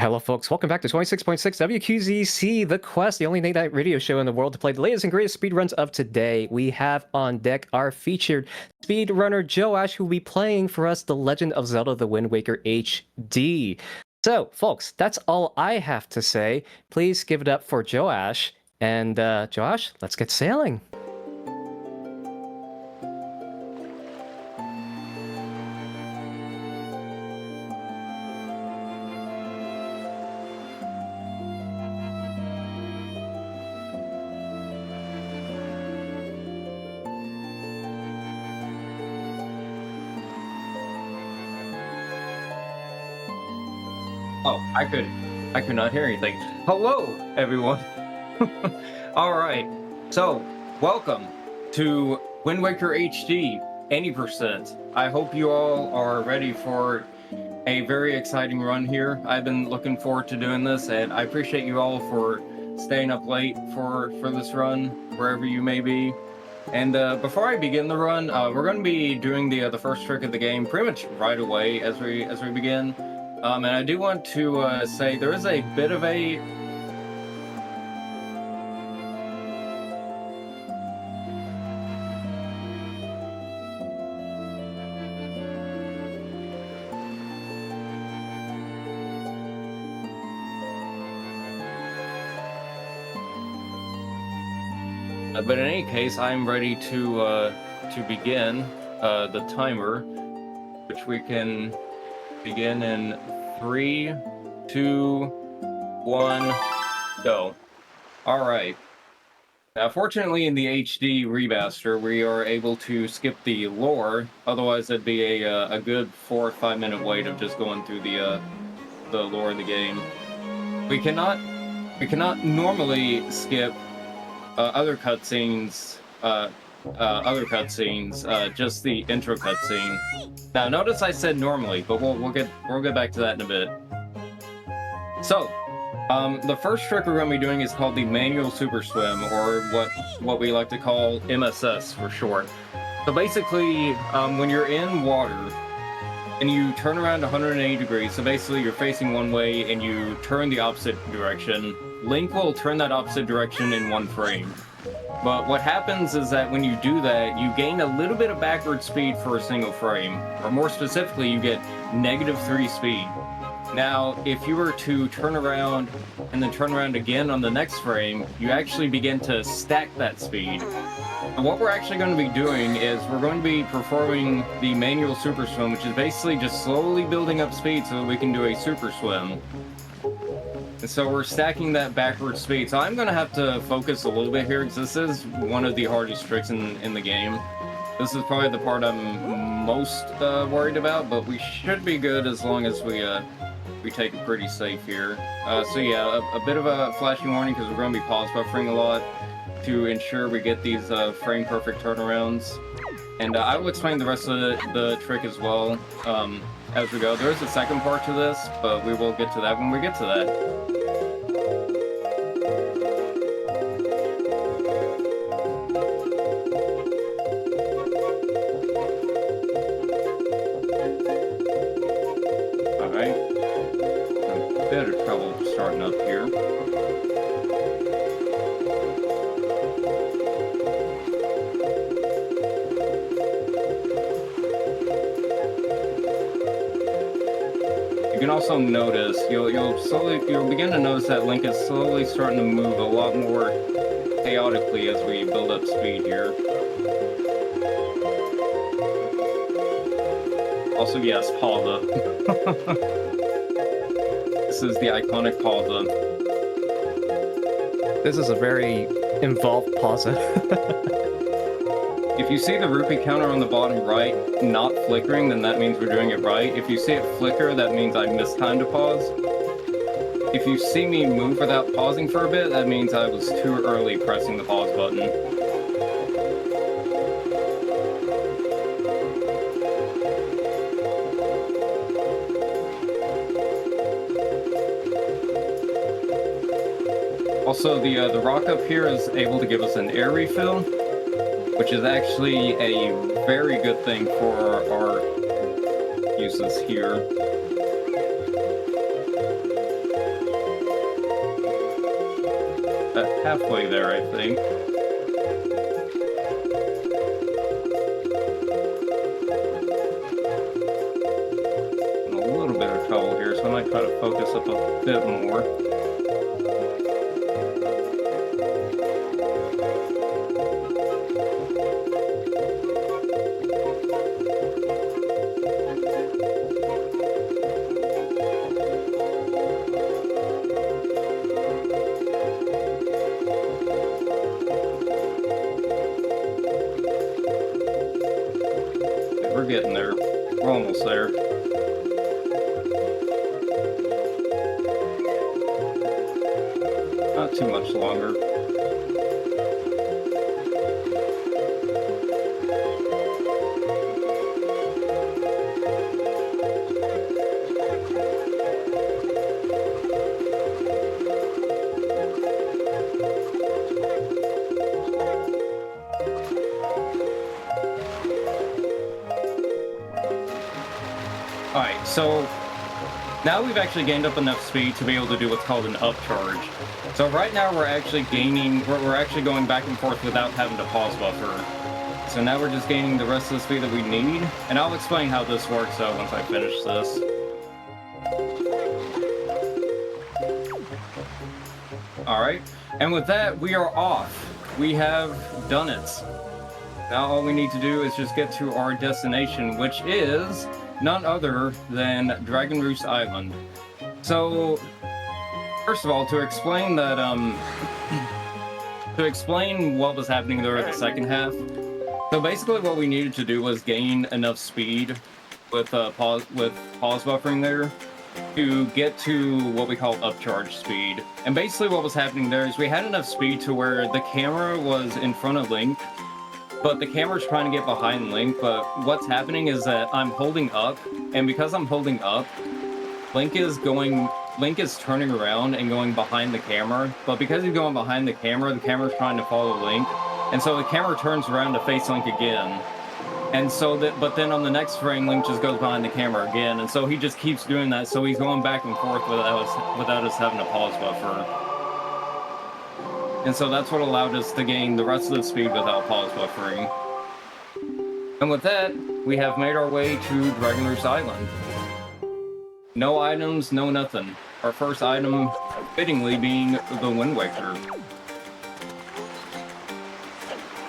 Hello, folks. Welcome back to 26.6 WQZC, The Quest, the only late night radio show in the world to play the latest and greatest speedruns of today. We have on deck our featured speedrunner, Joaish, who will be playing for us The Legend of Zelda The Wind Waker HD. So, folks, that's all I have to say. Please give it up for Joaish. And, Joaish, let's get sailing. Oh, I could not hear anything. Hello, everyone. All right. So, welcome to Wind Waker HD 80%. I hope you all are ready for a very exciting run here. I've been looking forward to doing this, and I appreciate you all for staying up late for this run, wherever you may be. And before I begin the run, we're going to be doing the first trick of the game pretty much right away as we begin. And I do want to say there is a bit of a but in any case, I'm ready to begin the timer, which we can begin in 3, 2, 1, go. All right. Now, fortunately, in the HD remaster, we are able to skip the lore. Otherwise, it'd be a good 4 or 5 minute wait of just going through the lore of the game. We cannot normally skip other cutscenes. Just the intro cutscene. Now, notice I said normally, but we'll get back to that in a bit. So, the first trick we're going to be doing is called the manual super swim, or what we like to call MSS for short. So basically, when you're in water and you turn around 180 degrees, so basically you're facing one way and you turn the opposite direction, Link will turn that opposite direction in one frame. But what happens is that when you do that, you gain a little bit of backward speed for a single frame. Or more specifically, you get -3 speed. Now, if you were to turn around and then turn around again on the next frame, you actually begin to stack that speed. And what we're actually going to be doing is we're going to be performing the manual super swim, which is basically just slowly building up speed so that we can do a super swim. And so we're stacking that backward speed. So I'm going to have to focus a little bit here because this is one of the hardest tricks in the game. This is probably the part I'm most worried about, but we should be good as long as we take it pretty safe here. So yeah, a bit of a flashing warning because we're going to be pause buffering a lot to ensure we get these frame perfect turnarounds. And I will explain the rest of the trick as well as we go. There is a second part to this, but we will get to that when we get to that. Starting up here. You can also notice you'll begin to notice that Link is slowly starting to move a lot more chaotically as we build up speed here. Also, yes, pausa. This is the iconic pausa. This is a very involved pausa. If you see the rupee counter on the bottom right not flickering, then that means we're doing it right. If you see it flicker, that means I missed time to pause. If you see me move without pausing for a bit, that means I was too early pressing the pause button. Also, the rock up here is able to give us an air refill, which is actually a very good thing for our uses here. halfway there, I think. In a little bit of trouble here, so I might try to focus up a bit more. We're getting there. We're almost there. Not too much longer. Alright, so now we've actually gained up enough speed to be able to do what's called an upcharge. So right now we're actually gaining, we're actually going back and forth without having to pause buffer. So now we're just gaining the rest of the speed that we need, and I'll explain how this works out once I finish this. Alright, and with that, we are off. We have done it. Now all we need to do is just get to our destination, which is none other than Dragon Roost Island. So, first of all, to explain that, to explain what was happening there in the second half, so basically what we needed to do was gain enough speed with pause buffering there to get to what we call upcharge speed. And basically what was happening there is we had enough speed to where the camera was in front of Link, but the camera's trying to get behind Link, but what's happening is that I'm holding up, and because I'm holding up, Link is turning around and going behind the camera, but because he's going behind the camera's trying to follow Link, and so the camera turns around to face Link again. And so but then on the next frame, Link just goes behind the camera again, and so he just keeps doing that, so he's going back and forth without us having a pause buffer. And so that's what allowed us to gain the rest of the speed without pause buffering. And with that, we have made our way to Dragon Roost Island. No items, no nothing. Our first item, fittingly, being the Wind Waker.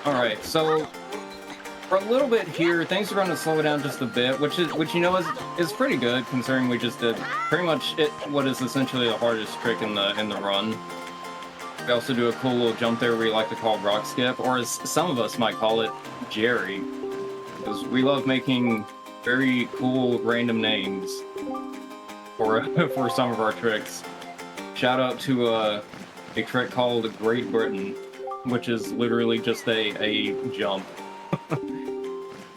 Alright, so for a little bit here, things are going to slow down just a bit, which you know is pretty good, considering we just did pretty much what is essentially the hardest trick in the run. We also do a cool little jump there we like to call rock skip, or as some of us might call it, Jerry. Because we love making very cool random names for some of our tricks. Shout out to a trick called Great Britain, which is literally just a jump.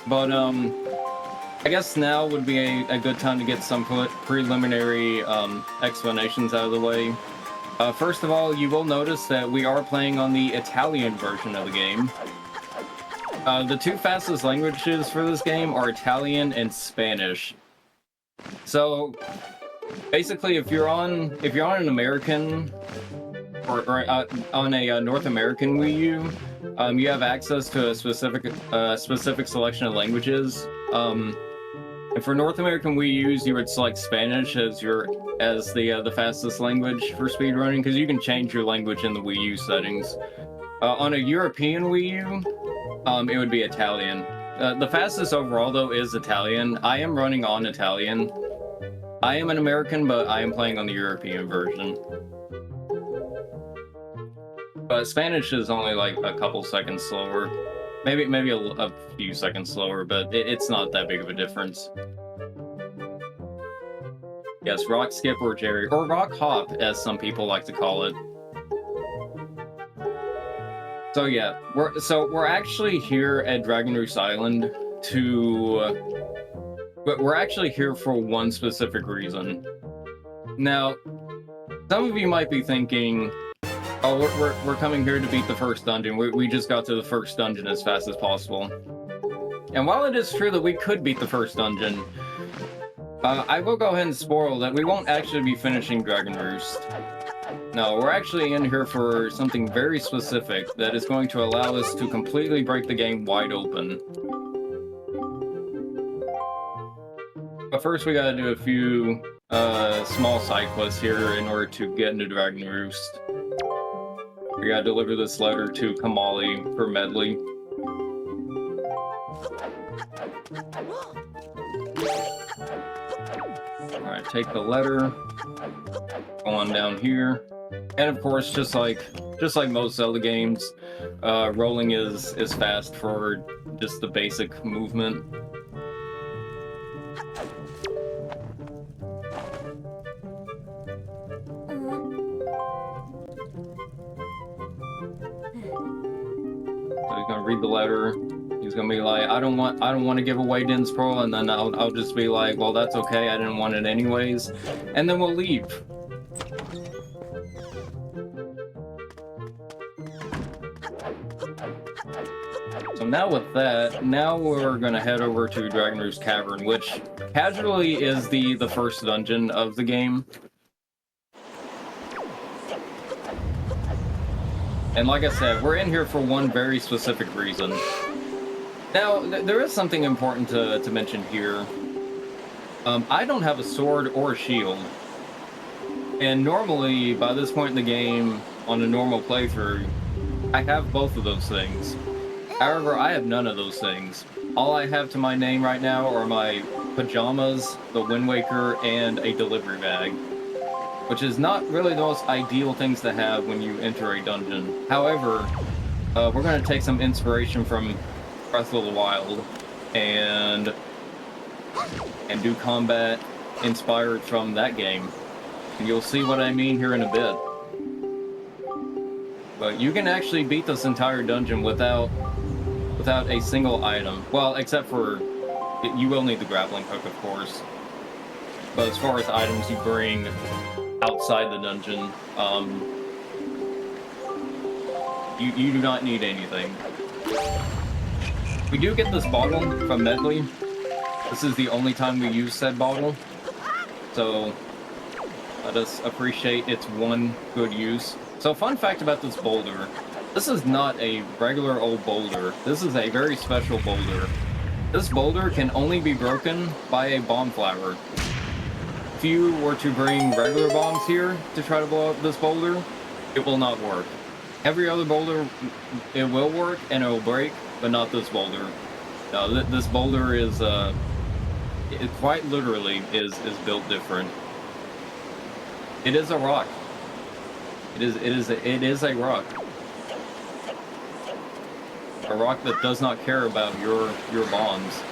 But I guess now would be a good time to get some preliminary explanations out of the way. First of all, you will notice that we are playing on the Italian version of the game. The two fastest languages for this game are Italian and Spanish. So, basically, if you're on an American or on a North American Wii U, you have access to a specific selection of languages. And for North American Wii U's, you would select Spanish as the fastest language for speedrunning, because you can change your language in the Wii U settings. On a European Wii U, it would be Italian. The fastest overall, though, is Italian. I am running on Italian. I am an American, but I am playing on the European version. But Spanish is only like a couple seconds slower. Maybe a few seconds slower, but it's not that big of a difference. Yes, rock skip or Jerry, or rock hop, as some people like to call it. So yeah, we're actually here at Dragon Roost Island but we're actually here for one specific reason. Now, some of you might be thinking, oh, we're coming here to beat the first dungeon. We just got to the first dungeon as fast as possible. And while it is true that we could beat the first dungeon, I will go ahead and spoil that we won't actually be finishing Dragon Roost. No, we're actually in here for something very specific that is going to allow us to completely break the game wide open. But first we gotta do a few small side quests here in order to get into Dragon Roost. We gotta deliver this letter to Kamali for Medley. Alright, take the letter. Go on down here. And of course, just like most Zelda games, rolling is fast for just the basic movement. So he's gonna read the letter. He's gonna be like, I don't want to give away Din's Pearl, and then I'll just be like, well, that's okay. I didn't want it anyways, and then we'll leave. So now with that, now we're gonna head over to Dragon Roost Cavern, which casually is the first dungeon of the game. And like I said, we're in here for one very specific reason. Now, there is something important to mention here. I don't have a sword or a shield. And normally, by this point in the game, on a normal playthrough, I have both of those things. However, I have none of those things. All I have to my name right now are my pajamas, the Wind Waker, and a delivery bag. Which is not really the most ideal things to have when you enter a dungeon. However, we're going to take some inspiration from Breath of the Wild and do combat inspired from that game. And you'll see what I mean here in a bit. But you can actually beat this entire dungeon without a single item. Well, except for you will need the grappling hook, of course. But as far as items you bring outside the dungeon, you do not need anything. We do get this bottle from Medley. This is the only time we use said bottle, so let us appreciate its one good use. So fun fact about this boulder, this is not a regular old boulder. This is a very special boulder. This boulder can only be broken by a bomb flower. If you were to bring regular bombs here to try to blow up this boulder, it will not work. Every other boulder, it will work and it will break, but not this boulder. No, this boulder is, it quite literally is built different. It is a rock. It is a rock. A rock that does not care about your bombs.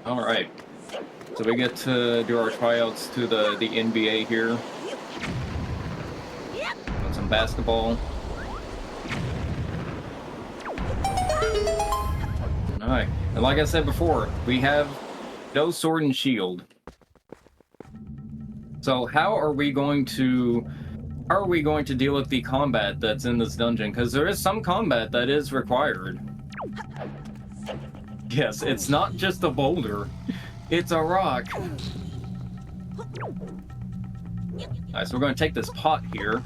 Alright, so we get to do our tryouts to the NBA here. Got some basketball. Alright, and like I said before, we have no sword and shield. So how are we going to deal with the combat that's in this dungeon? Because there is some combat that is required. Yes, it's not just a boulder. It's a rock. Alright, so we're going to take this pot here.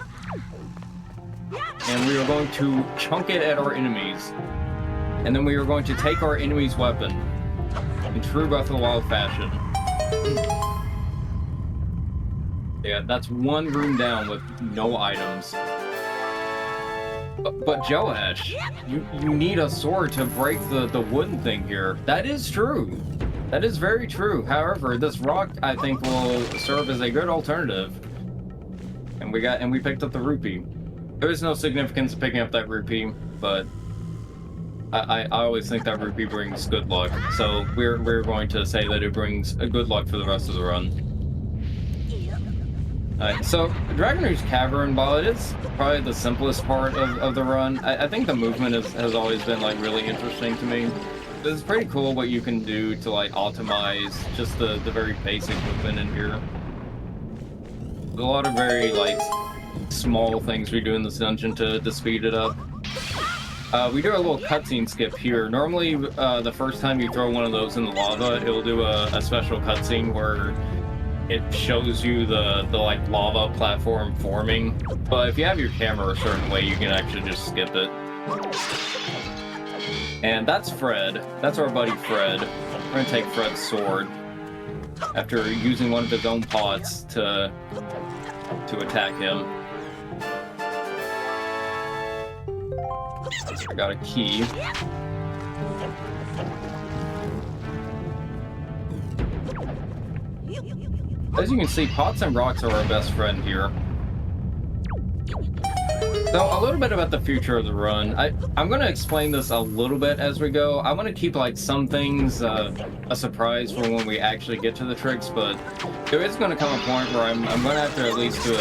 And we are going to chunk it at our enemies. And then we are going to take our enemy's weapon. In true Breath of the Wild fashion. Yeah, that's one room down with no items. But Joaish, you need a sword to break the wooden thing here. That is true. That is very true. However, this rock, I think, will serve as a good alternative. And we picked up the rupee. There is no significance to picking up that rupee, but I always think that rupee brings good luck. So we're going to say that it brings a good luck for the rest of the run. Alright, so Dragon Roost Cavern, while it is probably the simplest part of the run, I think the movement has always been like really interesting to me. It's pretty cool what you can do to like optimize just the very basic movement in here. There's a lot of very like small things we do in this dungeon to speed it up. We do a little cutscene skip here. Normally, the first time you throw one of those in the lava, it'll do a special cutscene where it shows you the like lava platform forming. But if you have your camera a certain way, you can actually just skip it. And that's Fred. That's our buddy Fred. We're gonna take Fred's sword after using one of his own pots to attack him. I got a key. As you can see, pots and rocks are our best friend here. So, a little bit about the future of the run. I'm going to explain this a little bit as we go. I want to keep, like, some things a surprise for when we actually get to the tricks, but there is going to come a point where I'm going to have to at least do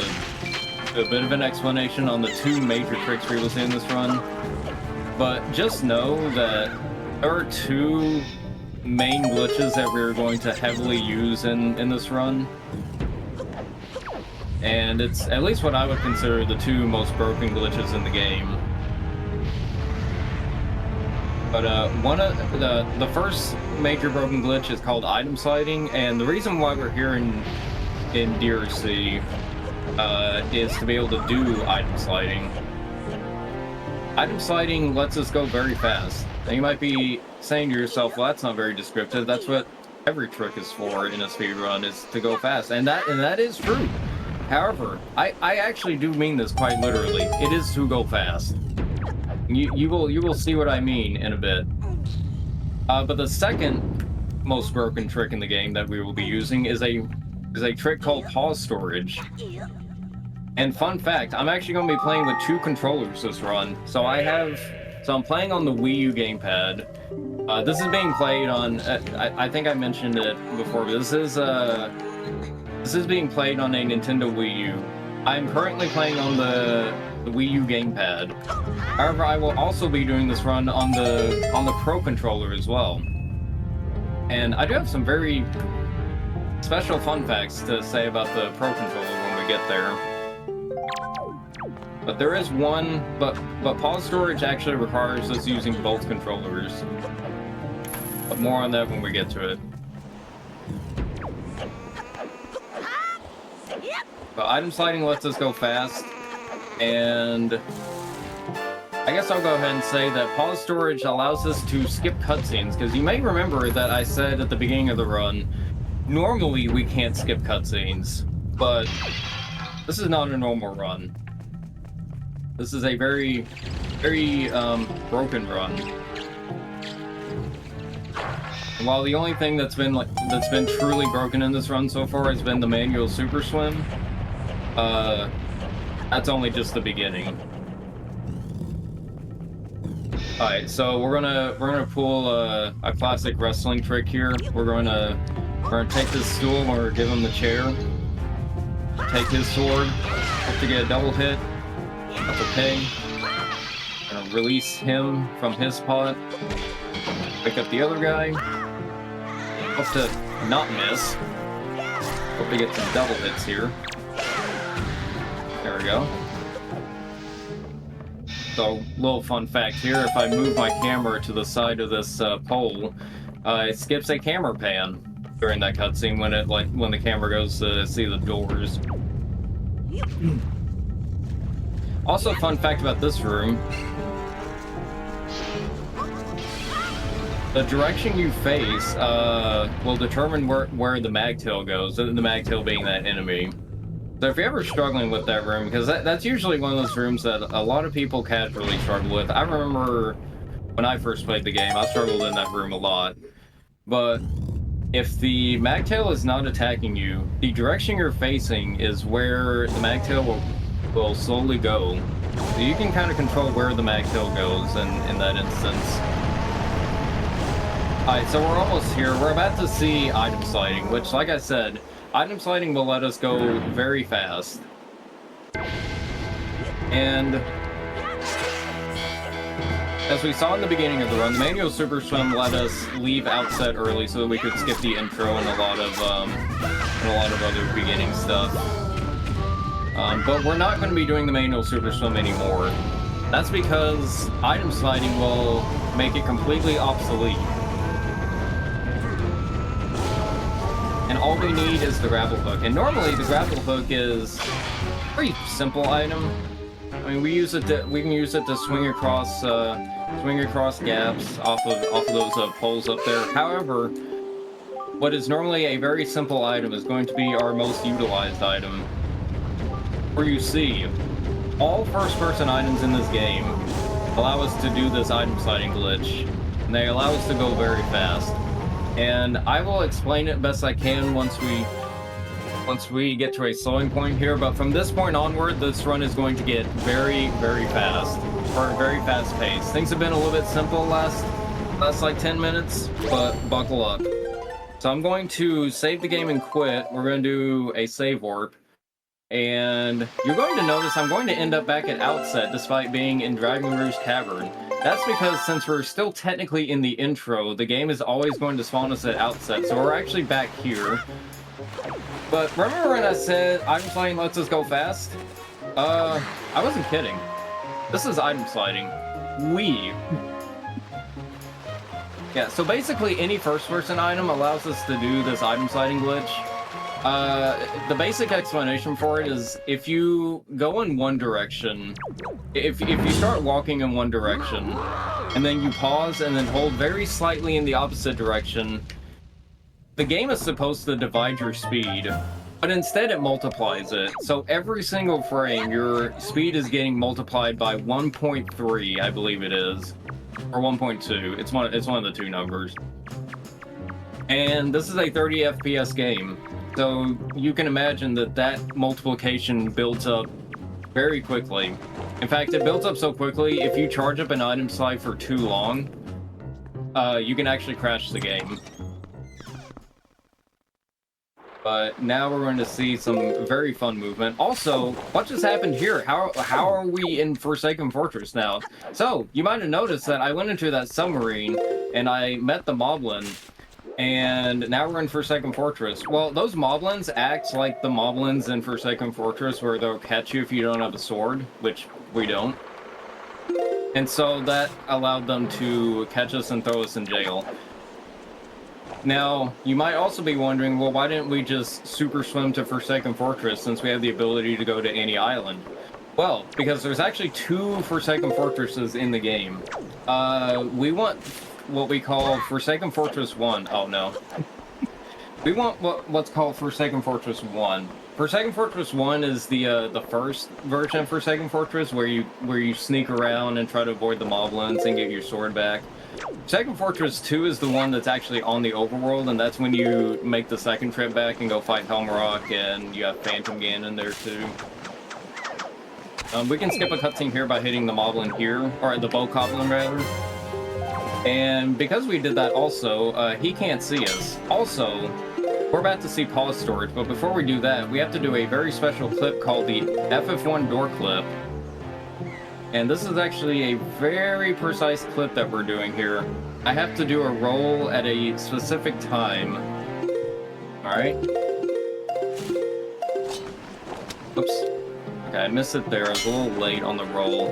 a bit of an explanation on the two major tricks we will see in this run. But just know that there are two main glitches that we're going to heavily use in this run. And it's at least what I would consider the two most broken glitches in the game. But one of the first major broken glitch is called item sliding, and the reason why we're here in DRC is to be able to do item sliding. Item sliding lets us go very fast. Now you might be saying to yourself, well, that's not very descriptive. That's what every trick is for in a speedrun, is to go fast, and that is true. However, I actually do mean this quite literally. It is to go fast. You will see what I mean in a bit. But the second most broken trick in the game that we will be using is a trick called pause storage. And fun fact, I'm actually going to be playing with two controllers this run. So I'm playing on the Wii U gamepad. This is being played on. I think I mentioned it before, but this is being played on a Nintendo Wii U. I'm currently playing on the Wii U gamepad. However, I will also be doing this run on the Pro controller as well. And I do have some very special fun facts to say about the Pro controller when we get there. But there is one, but pause storage actually requires us using both controllers. But more on that when we get to it. But item sliding lets us go fast, and I guess I'll go ahead and say that pause storage allows us to skip cutscenes, because you may remember that I said at the beginning of the run, normally we can't skip cutscenes, but this is not a normal run. This is a very, very broken run. And while the only thing that's been truly broken in this run so far has been the manual super swim, that's only just the beginning. Alright, so we're gonna pull a classic wrestling trick here. We're gonna take this stool and we're gonna give him the chair. Take his sword. Hope to get a double hit. That's okay. Gonna release him from his spot. Pick up the other guy. Hope to not miss. Hope to get some double hits here. There we go. So, little fun fact here, if I move my camera to the side of this pole, it skips a camera pan during that cutscene when the camera goes to see the doors. Also, fun fact about this room, the direction you face will determine where the magtail goes, the magtail being that enemy. So if you're ever struggling with that room, because that's usually one of those rooms that a lot of people casually struggle with. I remember when I first played the game, I struggled in that room a lot. But if the magtail is not attacking you, the direction you're facing is where the magtail will slowly go. So you can kind of control where the magtail goes in that instance. Alright, so we're almost here. We're about to see item sliding, which, like I said, item sliding will let us go very fast. And as we saw in the beginning of the run, the manual super swim let us leave outset early so that we could skip the intro and a lot of other beginning stuff. But we're not going to be doing the manual super swim anymore. That's because item sliding will make it completely obsolete. And all what we need is the grapple hook. And normally the grapple hook is a pretty simple item. I mean, we can use it to swing across gaps off of those poles up there. However, what is normally a very simple item is going to be our most utilized item. Where you see, all first-person items in this game allow us to do this item sliding glitch, and they allow us to go very fast. And I will explain it best I can once we get to a slowing point here, but from this point onward, this run is going to get very, very fast, or very fast paced. Things have been a little bit simple last like 10 minutes, but buckle up. So I'm going to save the game and quit. We're going to do a save warp. And you're going to notice I'm going to end up back at Outset despite being in Dragon Rouge Cavern. That's because since we're still technically in the intro, the game is always going to spawn us at Outset, so we're actually back here. But remember when I said item sliding lets us go fast? I wasn't kidding. This is item sliding. Yeah, so basically any first-person item allows us to do this item sliding glitch. The basic explanation for it is if you go in one direction, if you start walking in one direction, and then you pause and then hold very slightly in the opposite direction, the game is supposed to divide your speed, but instead it multiplies it. So every single frame, your speed is getting multiplied by 1.3, I believe it is, or 1.2. It's one of the two numbers. And this is a 30 FPS game. So you can imagine that multiplication builds up very quickly. In fact, it builds up so quickly, if you charge up an item slide for too long, you can actually crash the game. But now we're going to see some very fun movement. Also, what just happened here? How are we in Forsaken Fortress now? So, you might have noticed that I went into that submarine, and I met the moblin. And now we're in Forsaken Fortress. Well, those moblins act like the moblins in Forsaken Fortress where they'll catch you if you don't have a sword, which we don't. And so that allowed them to catch us and throw us in jail. Now, you might also be wondering, well, why didn't we just super swim to Forsaken Fortress since we have the ability to go to any island? Well, because there's actually 2 Forsaken Fortresses in the game. We want what we call Forsaken Fortress 1. Oh, no. We want what's called Forsaken Fortress 1. Forsaken Fortress 1 is the first version of Forsaken Fortress where you sneak around and try to avoid the moblins and get your sword back. Forsaken Fortress 2 is the one that's actually on the overworld, and that's when you make the second trip back and go fight Helmrock, and you have Phantom Ganon there too. We can skip a cutscene here by hitting the moblin here, or the Bokoblin rather. And because we did that also, he can't see us. Also, we're about to see pause storage, but before we do that, we have to do a very special clip called the FF1 door clip. And this is actually a very precise clip that we're doing here. I have to do a roll at a specific time. Alright. Oops. Okay, I missed it there. I was a little late on the roll.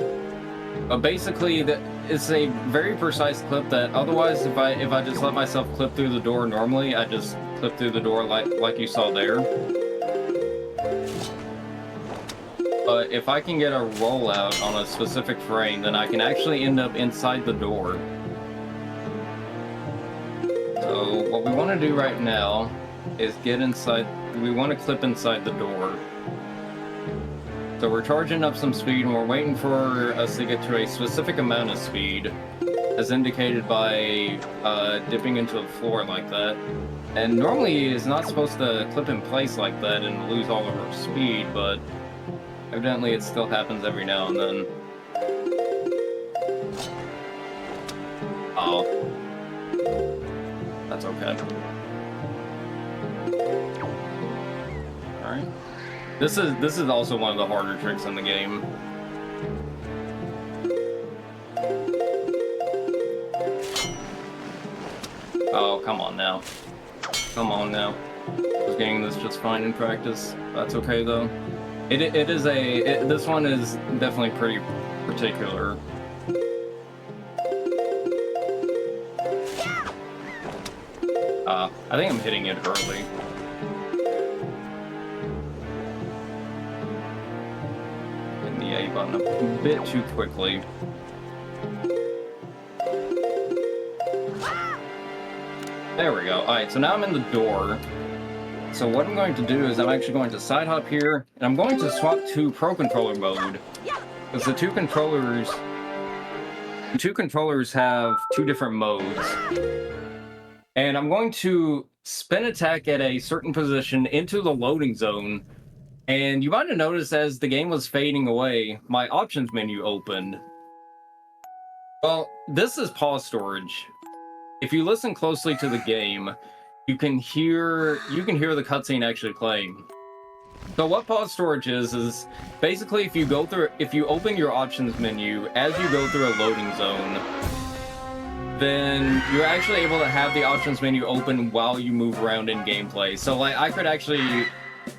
But basically, it's a very precise clip that otherwise, if I just let myself clip through the door normally, I just clip through the door like you saw there. But if I can get a rollout on a specific frame, then I can actually end up inside the door. So what we want to do right now is get inside. We want to clip inside the door. So we're charging up some speed and we're waiting for us to get to a specific amount of speed, as indicated by dipping into the floor like that. And normally it's not supposed to clip in place like that and lose all of our speed, but evidently it still happens every now and then. Oh. That's okay. Alright. This is also one of the harder tricks in the game. Oh, come on now. Come on now. I was getting this just fine in practice. That's okay though. This one is definitely pretty particular. I think I'm hitting it early. down a bit too quickly. There we go. Alright, so now I'm in the door. So what I'm going to do is I'm actually going to side hop here, and I'm going to swap to Pro Controller mode. Because the two controllers have two different modes. And I'm going to spin attack at a certain position into the loading zone. And you might have noticed as the game was fading away, my options menu opened. Well, this is pause storage. If you listen closely to the game, you can hear the cutscene actually playing. So what pause storage is basically if you open your options menu as you go through a loading zone, then you're actually able to have the options menu open while you move around in gameplay. So like I could actually,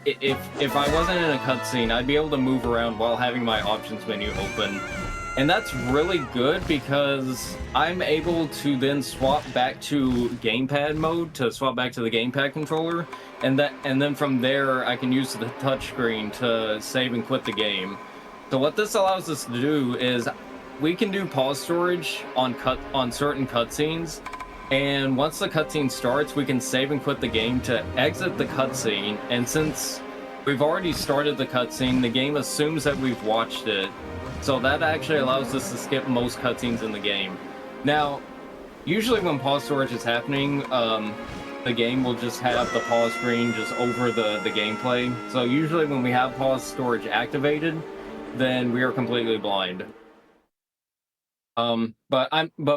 if I wasn't in a cutscene, I'd be able to move around while having my options menu open. And that's really good because I'm able to then swap back to gamepad mode, to swap back to the gamepad controller, and then from there I can use the touchscreen to save and quit the game. So what this allows us to do is we can do pause storage on certain cutscenes, and once the cutscene starts, we can save and quit the game to exit the cutscene. And since we've already started the cutscene, the game assumes that we've watched it. So that actually allows us to skip most cutscenes in the game. Now, usually when pause storage is happening, the game will just have the pause screen just over the gameplay. So usually when we have pause storage activated, then we are completely blind. But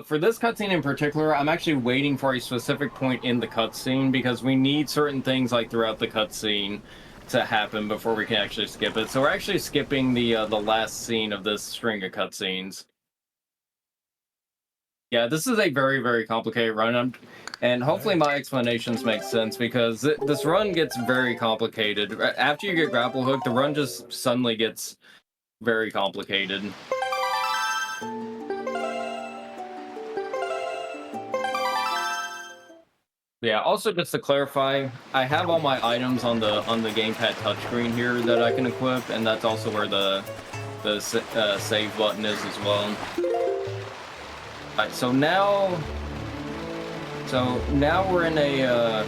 for this cutscene in particular, I'm actually waiting for a specific point in the cutscene because we need certain things like throughout the cutscene to happen before we can actually skip it. So we're actually skipping the last scene of this string of cutscenes. Yeah, this is a very, very complicated run, and hopefully my explanations make sense because this run gets very complicated. After you get grapple hooked, the run just suddenly gets very complicated. Yeah, also just to clarify, I have all my items on the gamepad touchscreen here that I can equip, and that's also where the save button is as well. Alright, so now we're in a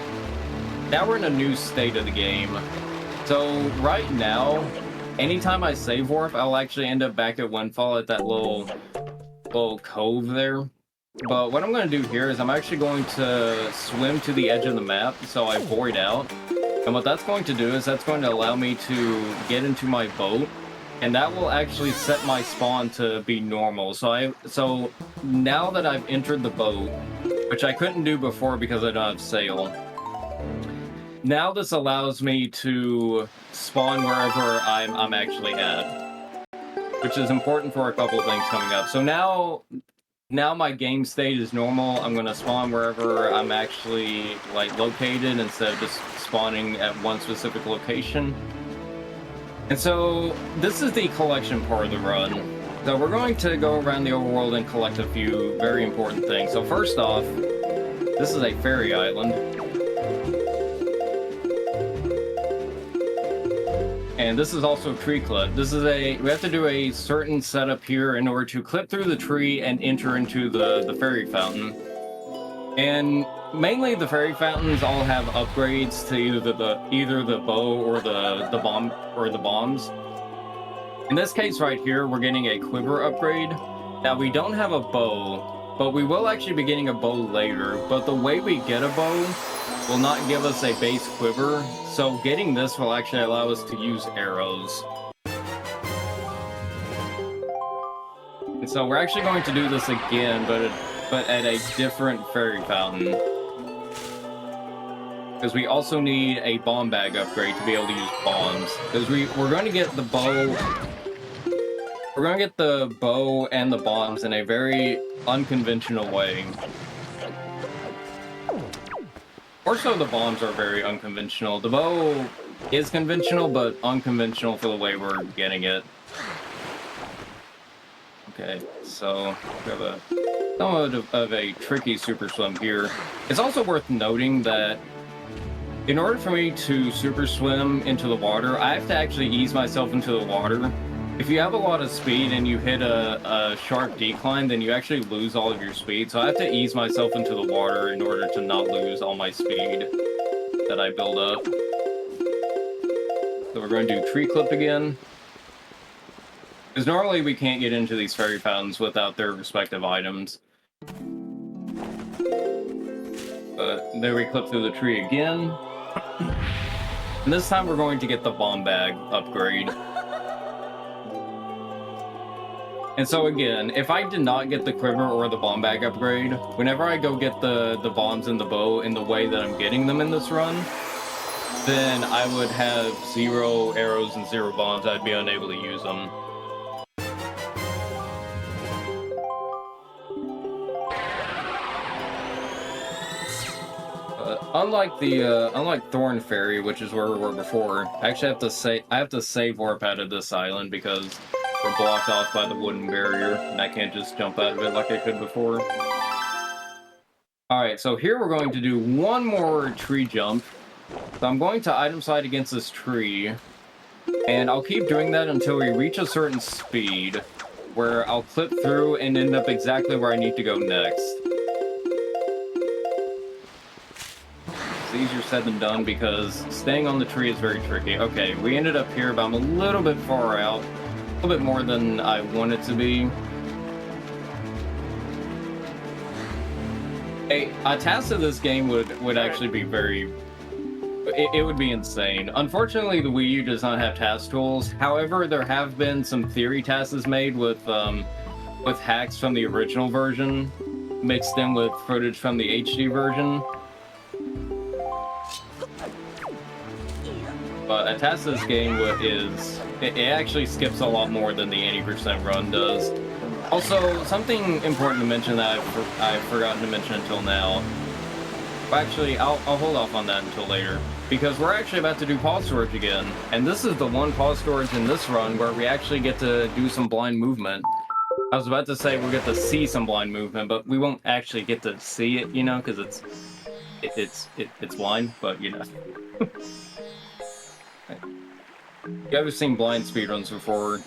new state of the game. So right now, anytime I save warp, I'll actually end up back at Windfall at that little cove there. But what I'm going to do here is I'm actually going to swim to the edge of the map, so I void out. And what that's going to do is that's going to allow me to get into my boat, and that will actually set my spawn to be normal. So now that I've entered the boat, which I couldn't do before because I don't have sail, now this allows me to spawn wherever I'm actually at, which is important for a couple of things coming up. So now my game state is normal. I'm going to spawn wherever I'm actually located instead of just spawning at one specific location. And so this is the collection part of the run. So we're going to go around the overworld and collect a few very important things. So first off, this is a fairy island. And this is also tree clip. We have to do a certain setup here in order to clip through the tree and enter into the fairy fountain. And mainly the fairy fountains all have upgrades to either the bow or the bomb or the bombs. In this case right here, we're getting a quiver upgrade. Now we don't have a bow, but we will actually be getting a bow later. But the way we get a bow will not give us a base quiver, so getting this will actually allow us to use arrows. And so we're actually going to do this again, but at a different fairy fountain. Because we also need a bomb bag upgrade to be able to use bombs. Because we're going to get the bow. We're going to get the bow and the bombs in a very unconventional way. Or so the bombs are very unconventional. The bow is conventional, but unconventional for the way we're getting it. Okay, so we have somewhat of a tricky super swim here. It's also worth noting that in order for me to super swim into the water, I have to actually ease myself into the water. if you have a lot of speed and you hit a sharp decline, then you actually lose all of your speed. So I have to ease myself into the water in order to not lose all my speed that I build up. So we're going to do tree clip again. Because normally we can't get into these fairy fountains without their respective items. But there we clip through the tree again. And this time we're going to get the bomb bag upgrade. And so again, if I did not get the quiver or the bomb bag upgrade, whenever I go get the bombs and the bow in the way that I'm getting them in this run, then I would have 0 arrows and 0 bombs. I'd be unable to use them. Unlike Thorn Fairy, which is where we were before, I actually have to save warp out of this island because we're blocked off by the wooden barrier, and I can't just jump out of it like I could before. Alright, so here we're going to do one more tree jump. So I'm going to item slide against this tree, and I'll keep doing that until we reach a certain speed, where I'll clip through and end up exactly where I need to go next. It's easier said than done because staying on the tree is very tricky. Okay, we ended up here, but I'm a little bit far out. A little bit more than I want it to be. A task of this game would actually be very... It would be insane. Unfortunately, the Wii U does not have task tools. However, there have been some theory tasks made with hacks from the original version, mixed in with footage from the HD version. But a task of this game it actually skips a lot more than the 80% run does. Also, something important to mention that I've forgotten to mention until now. Actually, I'll hold off on that until later. Because we're actually about to do pause storage again. And this is the one pause storage in this run where we actually get to do some blind movement. I was about to say we'll get to see some blind movement, but we won't actually get to see it, you know, because it's blind, but you know. You guys have seen blind speedruns before.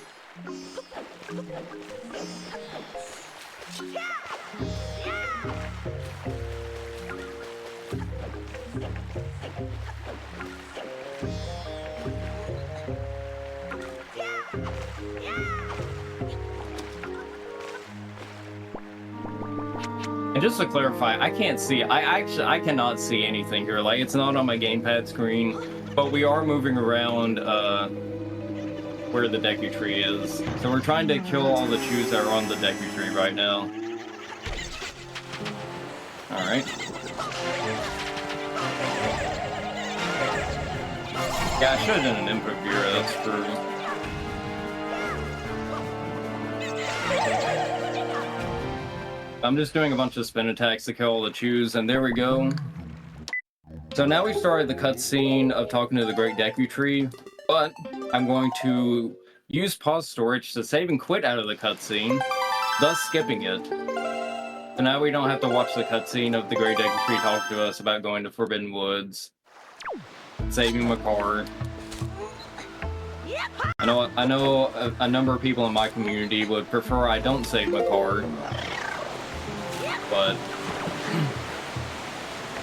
And just to clarify, I can't see, I cannot see anything here. Like, it's not on my gamepad screen, but we are moving around where the Deku Tree is. So we're trying to kill all the chews that are on the Deku Tree right now. Alright. Yeah, I should have done an input Vera, that's true. I'm just doing a bunch of spin attacks to kill all the chews, and there we go. So now we've started the cutscene of talking to the Great Deku Tree, but I'm going to use pause storage to save and quit out of the cutscene, thus skipping it. So now we don't have to watch the cutscene of the Great Deku Tree talk to us about going to Forbidden Woods, saving Makar. I know a number of people in my community would prefer I don't save Makar.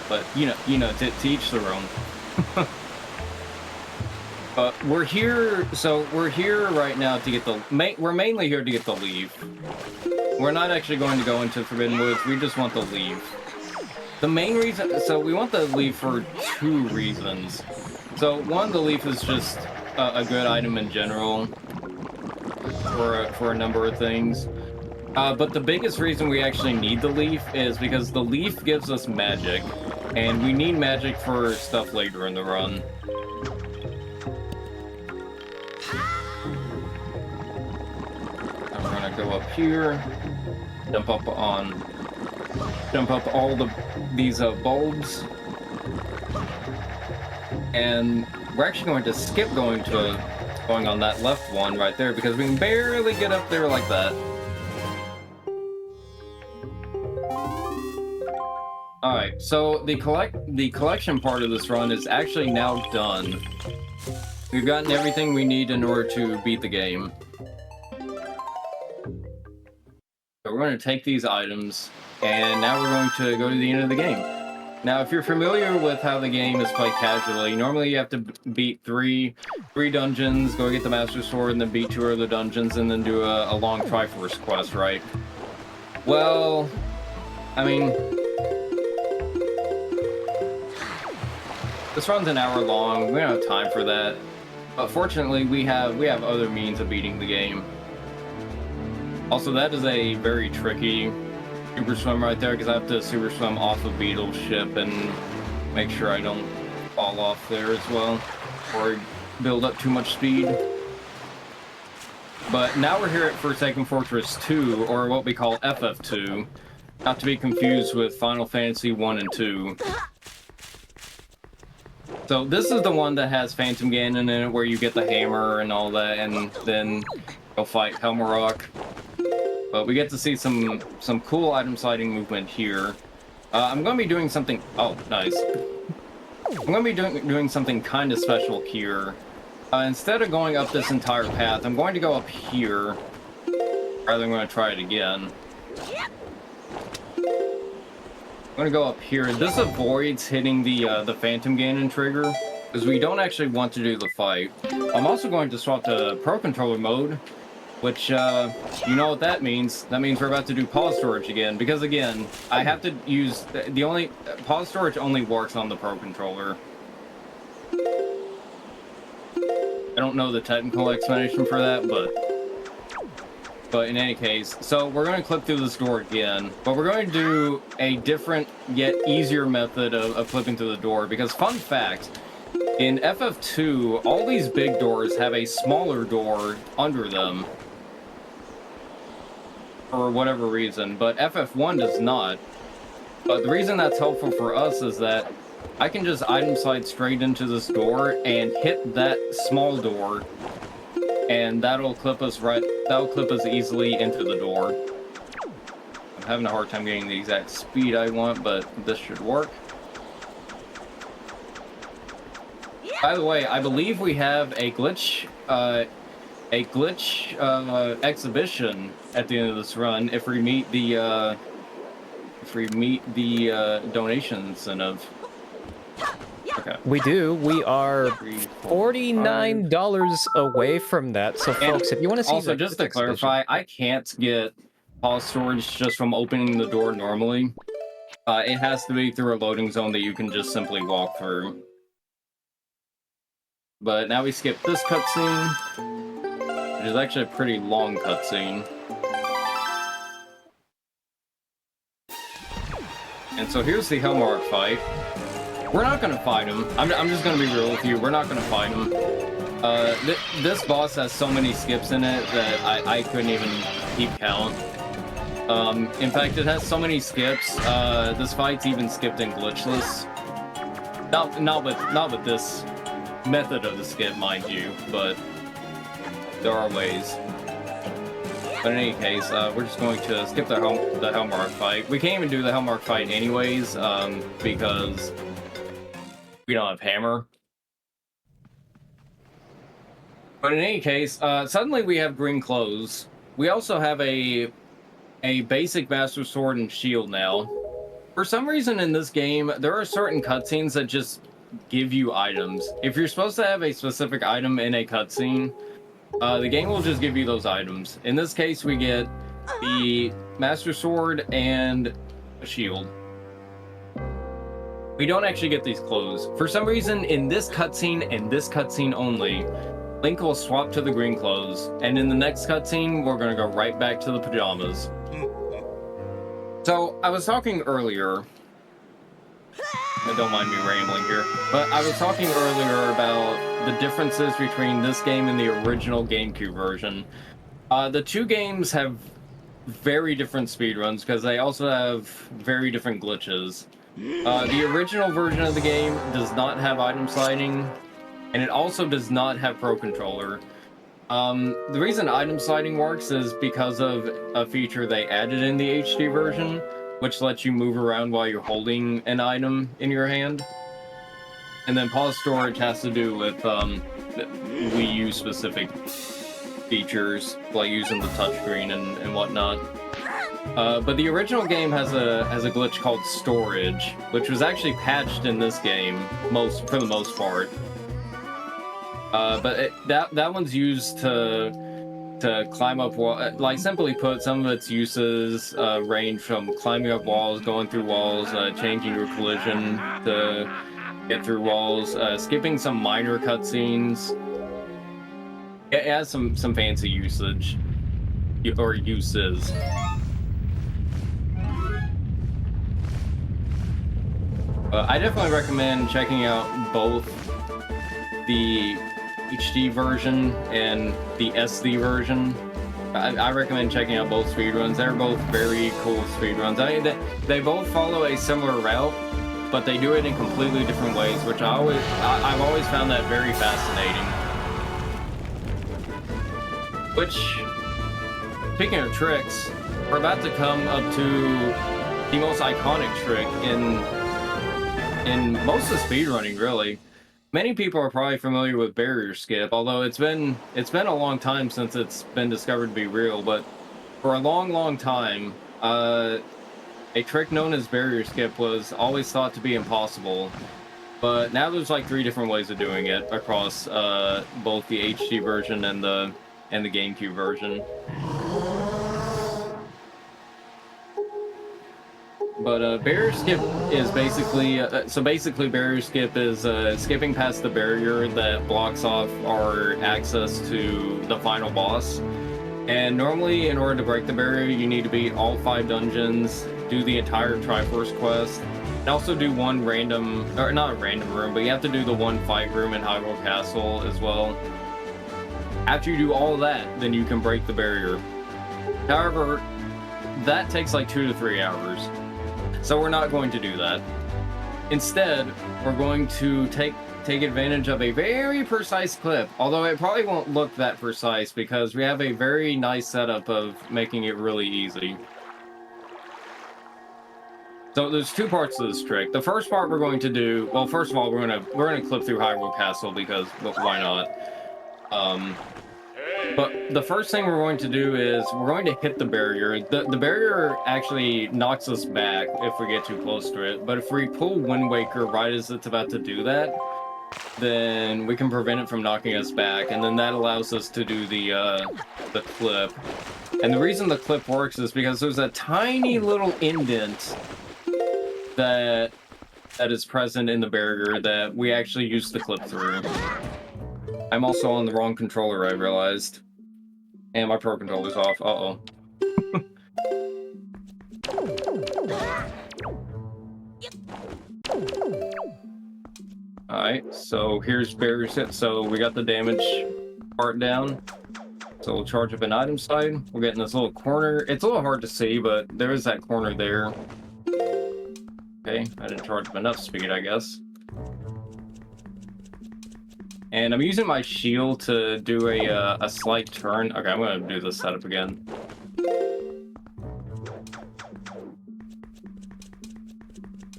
But you know, to each their own. But we're here right now to get we're mainly here to get the leaf. We're not actually going to go into Forbidden Woods, we just want the leaf. The main reason, so we want the leaf for 2 reasons. So one, the leaf is just a good item in general for a number of things. But the biggest reason we actually need the leaf is because the leaf gives us magic, and we need magic for stuff later in the run. And we're gonna go up here, jump up all these bulbs, and we're actually going to skip going on that left one right there because we can barely get up there like that. Alright, so the collection part of this run is actually now done. We've gotten everything we need in order to beat the game. we're going to take these items, and now we're going to go to the end of the game. Now, if you're familiar with how the game is played casually, normally you have to beat three dungeons, go get the Master Sword, and then beat 2 other dungeons, and then do a long Triforce quest, right? Well, I mean, this run's an hour long. We don't have time for that. But fortunately, we have other means of beating the game. Also, that is a very tricky super swim right there, because I have to super swim off of Beetle's ship and make sure I don't fall off there as well, or build up too much speed. But now we're here at Forsaken Fortress 2, or what we call FF2, not to be confused with Final Fantasy 1 and 2. So this is the one that has Phantom Ganon in it, where you get the hammer and all that, and then go fight Helmarok. But we get to see some cool item sliding movement here. I'm going to be doing something... Oh, nice. I'm going to be doing something kind of special here. Instead of going up this entire path, I'm going to go up here. Rather than going to try it again. I'm going to go up here. This avoids hitting the Phantom Ganon trigger, because we don't actually want to do the fight. I'm also going to swap to Pro Controller mode, which, you know what that means. That means we're about to do pause storage again, because again, I have to use... pause storage only works on the Pro Controller. I don't know the technical explanation for that, but in any case, so we're going to clip through this door again, but we're going to do a different yet easier method of clipping through the door, because fun fact, in FF2, all these big doors have a smaller door under them, for whatever reason, but FF1 does not. But the reason that's helpful for us is that I can just item slide straight into this door and hit that small door, and that'll clip us easily into the door. I'm having a hard time getting the exact speed I want, but this should work. By the way, I believe we have a glitch exhibition at the end of this run if we meet the donation incentive. Okay. We do. We are $49 away from that. So, folks, if you want to see... Also, just to clarify, I can't get pause storage just from opening the door normally. It has to be through a loading zone that you can just simply walk through. But now we skip this cutscene, which is actually a pretty long cutscene. And so here's the Helmarok fight. We're not gonna fight him. I'm just gonna be real with you. We're not gonna fight him. This boss has so many skips in it that I couldn't even keep count. In fact, it has so many skips. This fight's even skipped in glitchless. Not with this method of the skip, mind you, but there are ways. But in any case, we're just going to skip the Helmarok fight. We can't even do the Helmarok fight anyways, because we don't have hammer. But in any case, suddenly we have green clothes. We also have a basic Master Sword and Shield now. For some reason in this game, there are certain cutscenes that just give you items. If you're supposed to have a specific item in a cutscene, the game will just give you those items. In this case, we get the Master Sword and a shield. We don't actually get these clothes. For some reason, in this cutscene and this cutscene only, Link will swap to the green clothes, and in the next cutscene, we're gonna go right back to the pajamas. So, I was talking earlier, don't mind me rambling here, but I was talking earlier about the differences between this game and the original GameCube version. The two games have very different speedruns, because they also have very different glitches. The original version of the game does not have item sliding, and it also does not have Pro Controller. The reason item sliding works is because of a feature they added in the HD version, which lets you move around while you're holding an item in your hand. And then pause storage has to do with Wii U specific features, like using the touchscreen and whatnot. But the original game has a glitch called storage, which was actually patched in this game for the most part. But that one's used to climb up walls. Like, simply put, some of its uses range from climbing up walls, going through walls, changing your collision to get through walls, skipping some minor cutscenes. It has some fancy usage or uses. I definitely recommend checking out both the HD version and the SD version. I recommend checking out both speedruns. They're both very cool speedruns. I mean, they both follow a similar route, but they do it in completely different ways, which I've always found that very fascinating. Which, speaking of tricks, we're about to come up to the most iconic trick in most of speedrunning, really. Many people are probably familiar with barrier skip, although it's been a long time since it's been discovered to be real. But for a long time, a trick known as barrier skip was always thought to be impossible. But now there's like 3 different ways of doing it across both the HD version and the GameCube version. But barrier skip is basically barrier skip is skipping past the barrier that blocks off our access to the final boss. And normally, in order to break the barrier, you need to beat all 5 dungeons, do the entire Triforce quest, and also do one random, or not a random room, but you have to do the one fight room in Hyrule Castle as well. After you do all of that, then you can break the barrier. However, that takes like 2 to 3 hours. So we're not going to do that. Instead, we're going to take advantage of a very precise clip, although it probably won't look that precise because we have a very nice setup of making it really easy. So there's 2 parts to this trick. The first part we're going to do, well, first of all, we're gonna clip through Hyrule Castle because why not? But the first thing we're going to do is we're going to hit the barrier. The barrier actually knocks us back if we get too close to it, but if we pull Wind Waker right as it's about to do that, then we can prevent it from knocking us back, and then that allows us to do the clip. And the reason the clip works is because there's a tiny little indent that is present in the barrier that we actually use the clip through. I'm also on the wrong controller, I realized. And my Pro Controller's off. Uh-oh. Alright, so here's barrier set. So we got the damage part down. So we'll charge up an item side. We're getting this little corner. It's a little hard to see, but there is that corner there. Okay, I didn't charge up enough speed, I guess. And I'm using my shield to do a slight turn. Okay, I'm gonna do this setup again.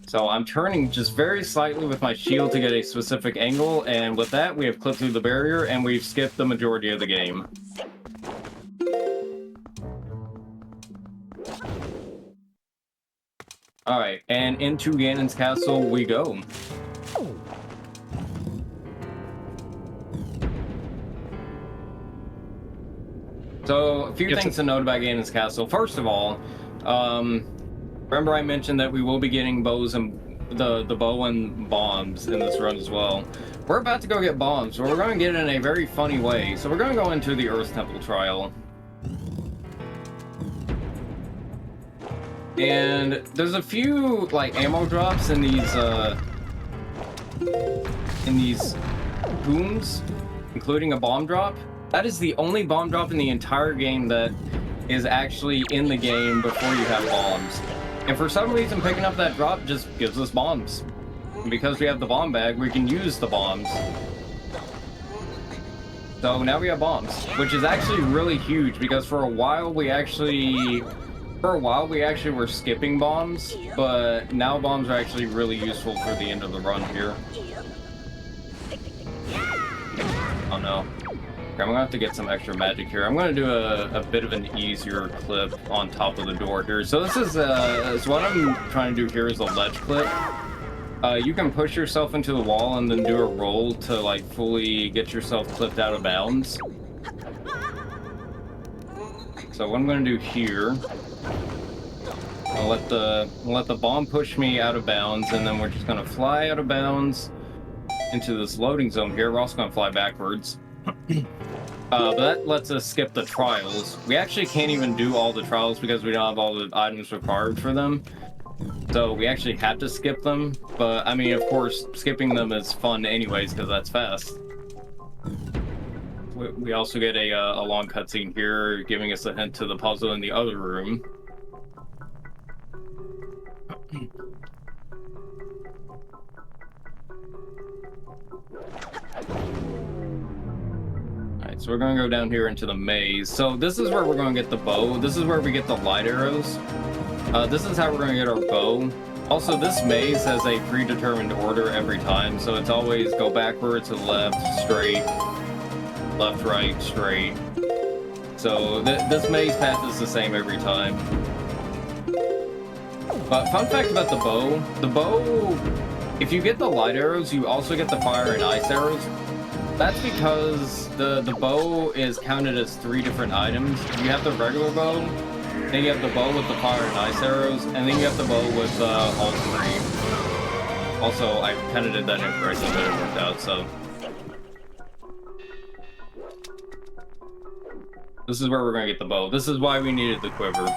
So I'm turning just very slightly with my shield to get a specific angle, and with that we have clipped through the barrier and we've skipped the majority of the game. Alright, and into Ganon's castle we go. So, a few things to note about Ganon's castle. First of all, remember I mentioned that we will be getting bows and the bow and bombs in this run as well. We're about to go get bombs, but we're going to get it in a very funny way. So we're going to go into the Earth Temple trial. And there's a few, like, ammo drops in these booms, including a bomb drop. That is the only bomb drop in the entire game that is actually in the game before you have bombs. And for some reason, picking up that drop just gives us bombs. And because we have the bomb bag, we can use the bombs. So now we have bombs, which is actually really huge because for a while we actually were skipping bombs, but now bombs are actually really useful for the end of the run here. Oh no. I'm gonna have to get some extra magic here. I'm gonna do a bit of an easier clip on top of the door here. So this is so what I'm trying to do here is a ledge clip. You can push yourself into the wall and then do a roll to like fully get yourself clipped out of bounds. So what I'm gonna do here, I'll let the bomb push me out of bounds, and then we're just gonna fly out of bounds into this loading zone here. We're also gonna fly backwards. But that lets us skip the trials. We actually can't even do all the trials because we don't have all the items required for them. So we actually have to skip them. But I mean, of course, skipping them is fun anyways because that's fast. We also get a long cutscene here giving us a hint to the puzzle in the other room. Alright, so we're gonna go down here into the maze. So this is where we're gonna get the bow. This is where we get the light arrows. This is how we're gonna get our bow. Also, this maze has a predetermined order every time, so it's always go backwards to the left, straight, left, right, straight. So this maze path is the same every time. But fun fact about the bow, if you get the light arrows, you also get the fire and ice arrows. That's because the bow is counted as 3 different items. You have the regular bow, then you have the bow with the fire and ice arrows, and then you have the bow with all 3. Also, I kind of did that incorrectly, but it worked out, so. This is where we're gonna get the bow. This is why we needed the quiver.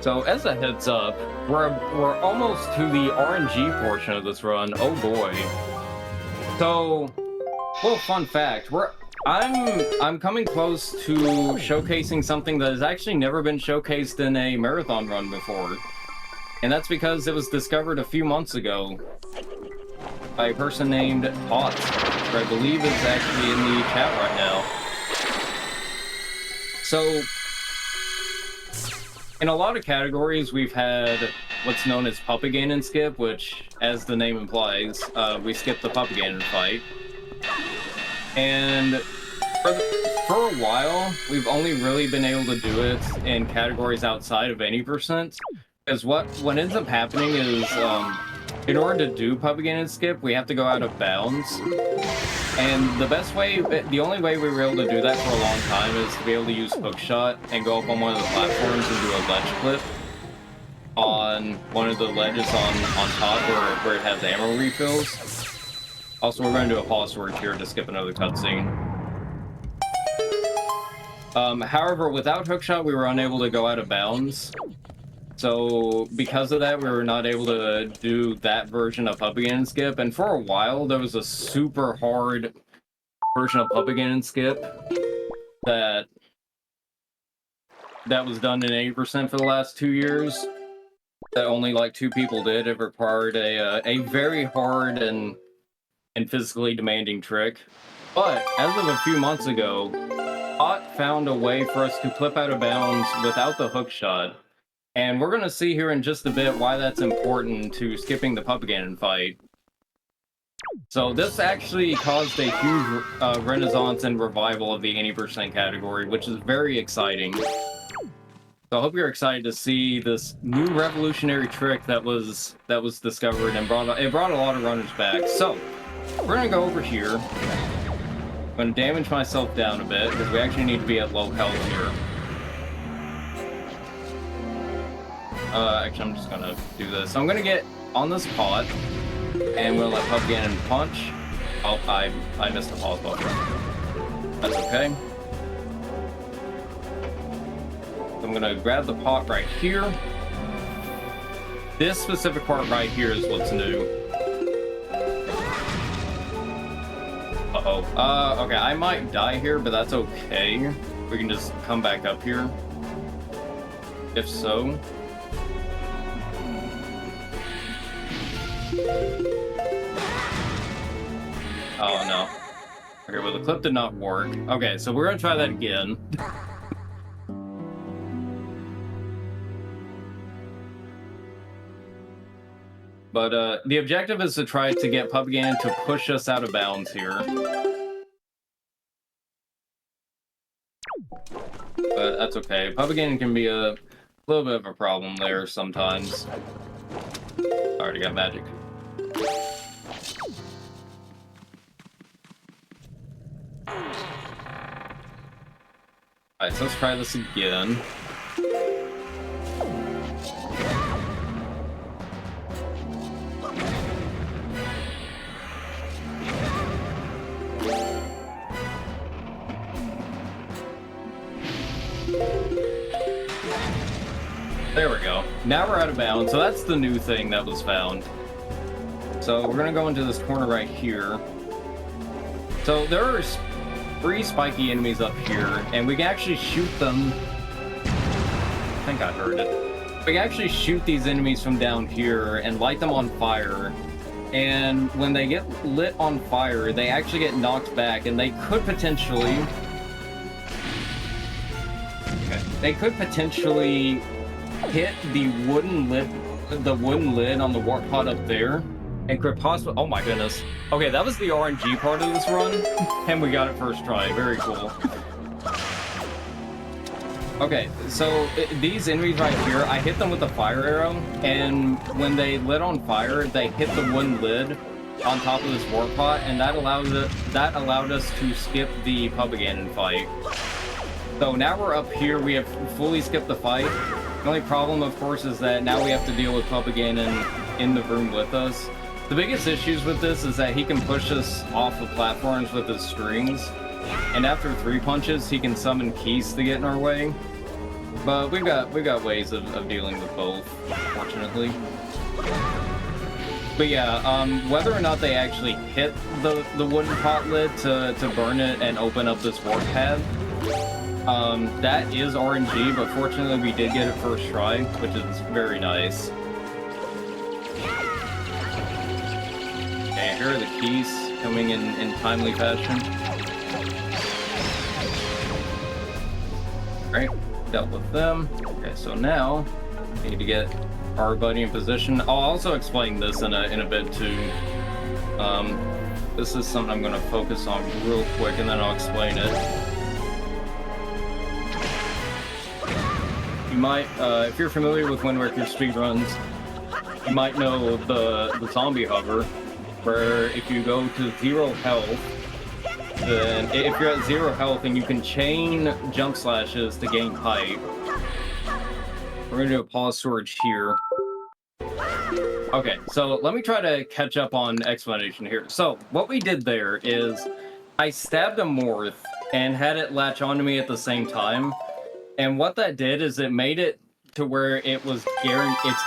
So as a heads up, we're almost to the RNG portion of this run. Oh boy. So, well, fun fact, I'm coming close to showcasing something that has actually never been showcased in a marathon run before. And that's because it was discovered a few months ago by a person named Quet, who I believe is actually in the chat right now. So, in a lot of categories, we've had what's known as Puppy Ganon skip, which, as the name implies, we skip the Puppy Ganon fight. And for a while, we've only really been able to do it in categories outside of any %. Because what ends up happening is, in order to do Puppy Ganon skip, we have to go out of bounds. And the only way we were able to do that for a long time is to be able to use hookshot and go up on one of the platforms and do a ledge clip on one of the ledges on top where it has ammo refills. Also, we're going to do a pause sword here to skip another cutscene. However, without hookshot, we were unable to go out of bounds. So, because of that, we were not able to do that version of Puppy Ganon skip, and for a while, there was a super hard version of Puppy Ganon skip that was done in 80% for the last 2 years, that only like 2 people did. It required a very hard and physically demanding trick. But, as of a few months ago, Quet found a way for us to clip out of bounds without the hookshot. And we're going to see here in just a bit why that's important to skipping the Puppy Ganon fight. So this actually caused a huge renaissance and revival of the 80% category, which is very exciting. So I hope you're excited to see this new revolutionary trick that was discovered and brought a lot of runners back. So we're going to go over here. I'm going to damage myself down a bit because we actually need to be at low health here. Actually, I'm just gonna do this. I'm gonna get on this pot, and we'll let Puppy Ganon punch. Oh, I missed the pause button. That's okay. I'm gonna grab the pot right here. This specific part right here is what's new. Uh-oh. Okay, I might die here, but that's okay. We can just come back up here. If so. Oh no. Okay, well the clip did not work. Okay, so we're gonna try that again. But the objective is to try to get Puppy Ganon to push us out of bounds here. But that's okay. Puppy Ganon can be a little bit of a problem there sometimes. Already got magic. Alright, so let's try this again. There we go. Now we're out of bounds, so that's the new thing that was found. So we're gonna go into this corner right here. So there are 3 spiky enemies up here, and we can actually shoot them. I think I heard it. We can actually shoot these enemies from down here and light them on fire. And when they get lit on fire, they actually get knocked back, and they could potentially... Okay. They could potentially hit the wooden lid on the warp pod up there, and could possibly... Oh my goodness. Okay, that was the RNG part of this run, and we got it first try. Very cool. Okay, so these enemies right here, I hit them with a fire arrow, and when they lit on fire, they hit the wooden lid on top of this warp pot, and that allowed us to skip the Puppy Ganon fight. So now we're up here, we have fully skipped the fight. The only problem, of course, is that now we have to deal with Puppy Ganon in the room with us. The biggest issues with this is that he can push us off of platforms with his strings, and after 3 punches, he can summon keys to get in our way. But we've got ways of dealing with both, fortunately. But yeah, whether or not they actually hit the wooden pot lid to burn it and open up this warp pad, that is RNG, but fortunately we did get it first try, which is very nice. And here are the keys coming in timely fashion. Great, dealt with them. Okay, so now we need to get our buddy in position. I'll also explain this in a bit too. This is something I'm going to focus on real quick, and then I'll explain it. You might, if you're familiar with Wind Waker speedruns, you might know the zombie hover, where if you go to 0 health, then if you're at 0 health and you can chain jump slashes to gain height. We're gonna do a pause storage here. Okay, so let me try to catch up on explanation here. So what we did there is I stabbed a morph and had it latch onto me at the same time. And what that did is it made it to where it's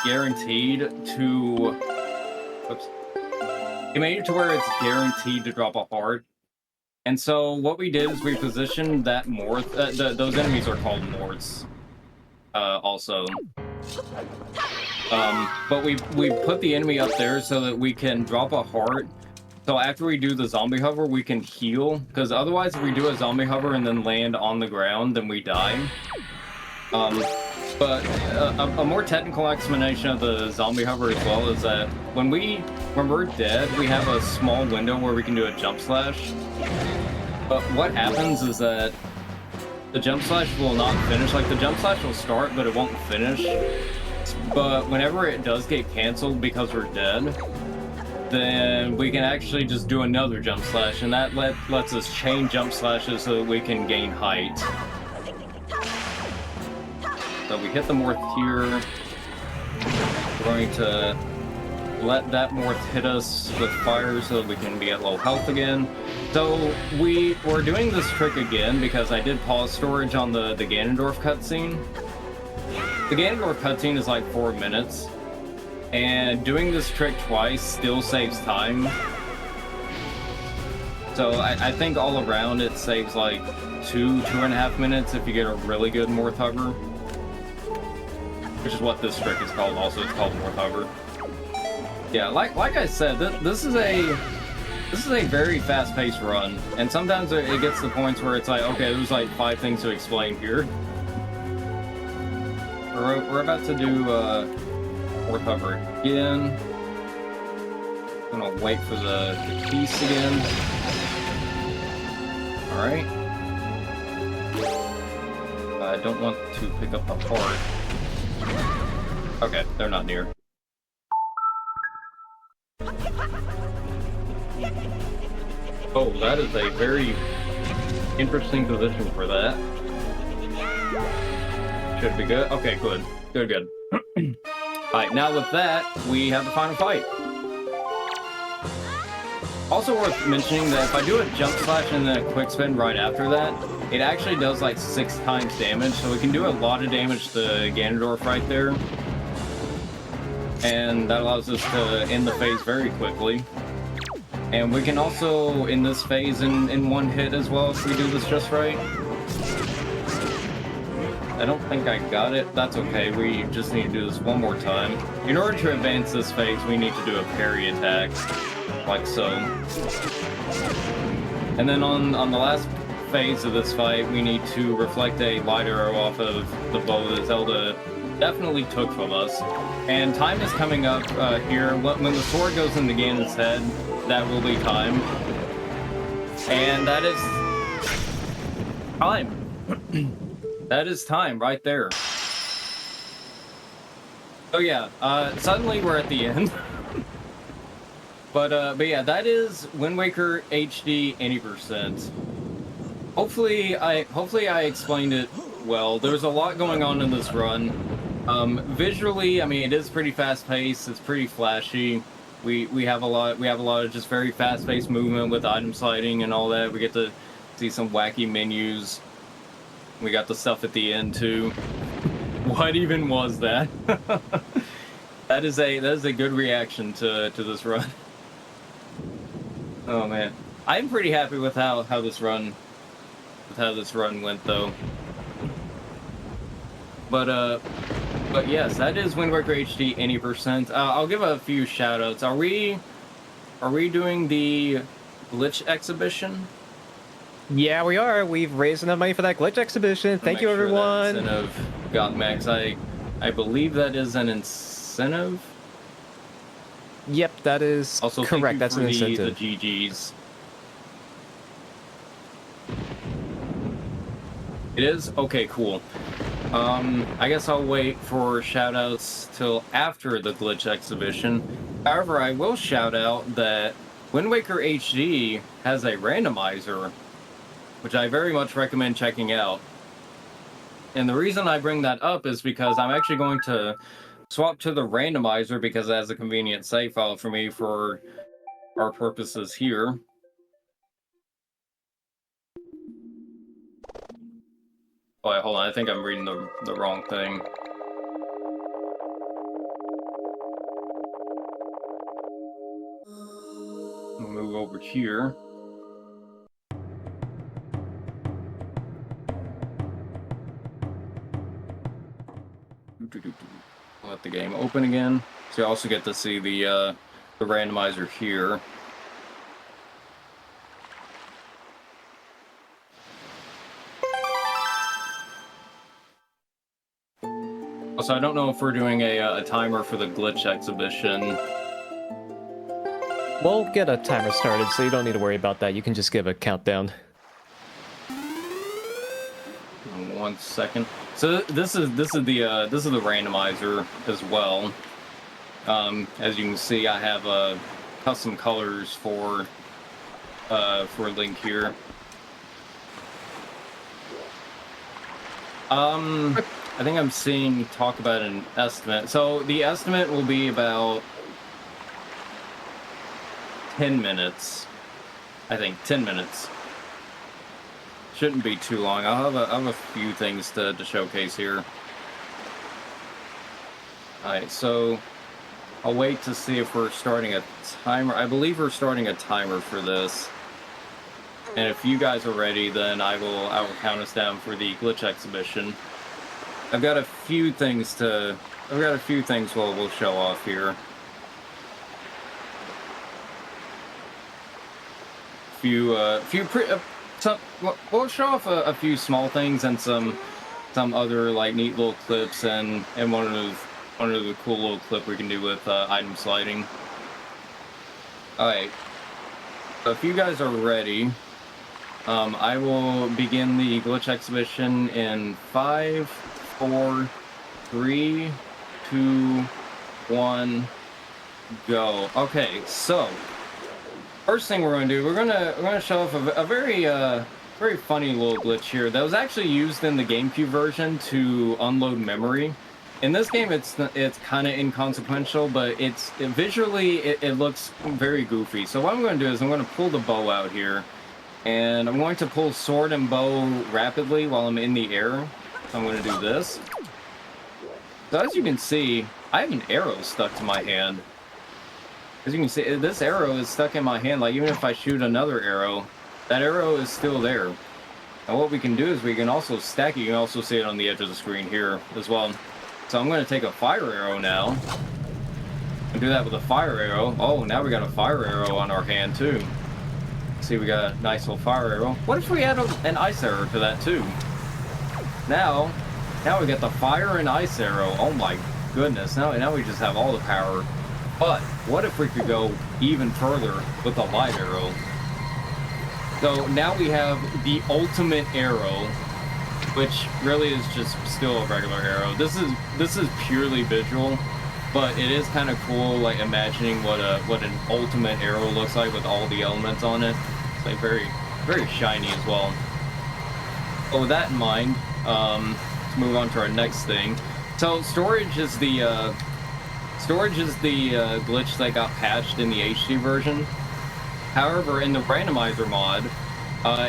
guaranteed to... Oops. It made it to where it's guaranteed to drop a heart. And so what we did is we positioned that morph... those enemies are called morphs. Also. But we put the enemy up there so that we can drop a heart. So after we do the zombie hover, we can heal. Because otherwise, if we do a zombie hover and then land on the ground, then we die. But a more technical explanation of the zombie hover as well is that when we're dead, we have a small window where we can do a jump slash. But what happens is that the jump slash will not finish. Like, the jump slash will start, but it won't finish. But whenever it does get canceled because we're dead, then we can actually just do another jump slash, and that lets us chain jump slashes so that we can gain height. So we hit the morph here. We're going to let that morph hit us with fire so that we can be at low health again. So we're doing this trick again because I did pause storage on the Ganondorf cutscene. The Ganondorf cutscene is like 4 minutes. And doing this trick twice still saves time. So I think all around it saves like 2.5 minutes if you get a really good morph hover. Which is what this trick is called also, it's called morph hover. Yeah, like I said, this is a very fast-paced run. And sometimes it gets to points where it's like, okay, there's like 5 things to explain here. We're about to do morph hover again. Gonna wait for the piece again. Alright. I don't want to pick up the heart. Okay, they're not near. Oh, that is a very interesting position for that. Should be good. Okay, good. Good. Alright, now with that, we have the final fight. Also worth mentioning that if I do a jump slash and then a quick spin right after that, it actually does like 6 times damage, so we can do a lot of damage to Ganondorf right there. And that allows us to end the phase very quickly. And we can also end this phase in one hit as well if we do this just right. I don't think I got it. That's okay. We just need to do this one more time. In order to advance this phase, we need to do a parry attack. Like so. And then on the last phase of this fight, we need to reflect a light arrow off of the bow that Zelda definitely took from us. And time is coming up here. When the sword goes into Ganon's head, that will be time. And that is time. That is time right there. Oh yeah, suddenly we're at the end. But yeah, that is Wind Waker HD 80%. Hopefully I explained it well. There's a lot going on in this run. Visually, I mean, it is pretty fast-paced. It's pretty flashy. We have a lot of just very fast-paced movement with item sliding and all that. We get to see some wacky menus. We got the stuff at the end too. What even was that? That is a good reaction to this run. Oh man, I'm pretty happy with how this run went though. But yes, that is Wind Waker HD 80%. I'll give a few shoutouts. Are we doing the glitch exhibition? Yeah, we are. We've raised enough money for that glitch exhibition. Thank you, everyone. That incentive got max. I believe that is an incentive. Yep, that is also correct. That's an incentive. The GGs. It is? Okay, cool. I guess I'll wait for shoutouts till after the glitch exhibition. However, I will shout out that Wind Waker HD has a randomizer, which I very much recommend checking out. And the reason I bring that up is because I'm actually going to swap to the randomizer because it has a convenient save file for me for our purposes here. Oh, wait, hold on. I think I'm reading the wrong thing. I'll move over here. Let the game open again. So you also get to see the randomizer here. Also, I don't know if we're doing a timer for the glitch exhibition. We'll get a timer started, so you don't need to worry about that. You can just give a countdown. 1 second. So this is the randomizer as well. As you can see, I have custom colors for Link here. I think I'm seeing talk about an estimate. So the estimate will be about 10 minutes. I think 10 minutes. Shouldn't be too long. I'll have a few things to showcase here. Alright, so I'll wait to see if we're starting a timer. I believe we're starting a timer for this. And if you guys are ready, then I will count us down for the glitch exhibition. I've got a few things we'll show off here. We'll show off a few small things and some other like neat little clips and one of the cool little clip we can do with item sliding. Alright, so if you guys are ready, I will begin the glitch exhibition in 5, 4, 3, 2, 1, go. Okay, so first thing we're going to do, we're gonna show off a very very funny little glitch here that was actually used in the GameCube version to unload memory. In this game, it's kind of inconsequential, but visually it looks very goofy. So what I'm going to do is I'm going to pull the bow out here, and I'm going to pull sword and bow rapidly while I'm in the air. So I'm going to do this. So as you can see, I have an arrow stuck to my hand. As you can see, this arrow is stuck in my hand. Like, even if I shoot another arrow, that arrow is still there. And what we can do is we can also stack it. You can also see it on the edge of the screen here as well. So I'm going to take a fire arrow now and do that with a fire arrow. Oh, now we got a fire arrow on our hand too. See, we got a nice little fire arrow. What if we add an ice arrow to that too? Now we got the fire and ice arrow. Oh my goodness, now we just have all the power. But what if we could go even further with the light arrow? So now we have the ultimate arrow, which really is just still a regular arrow. This is purely visual, but it is kind of cool, like imagining what an ultimate arrow looks like with all the elements on it. It's like very, very shiny as well. But with that in mind, let's move on to our next thing. So storage is the glitch that got patched in the HD version. However, in the randomizer mod,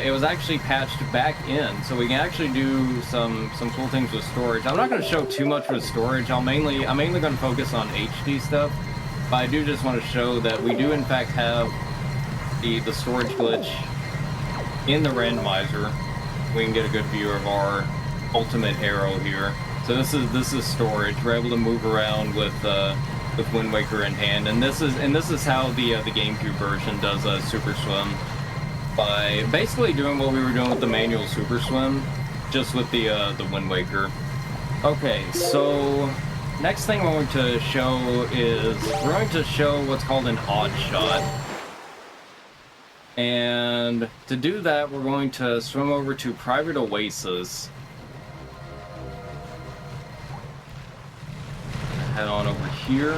it was actually patched back in, so we can actually do some cool things with storage. I'm not going to show too much with storage. I'm mainly going to focus on HD stuff, but I do just want to show that we do in fact have the storage glitch in the randomizer. We can get a good view of our ultimate arrow here. So this is storage. We're able to move around with Wind Waker in hand, and this is how the GameCube version does Super Swim, by basically doing what we were doing with the manual Super Swim, just with the Wind Waker. Okay, so next thing we're going to show is we're going to show what's called an odd shot, and to do that we're going to swim over to Private Oasis. Head on over here.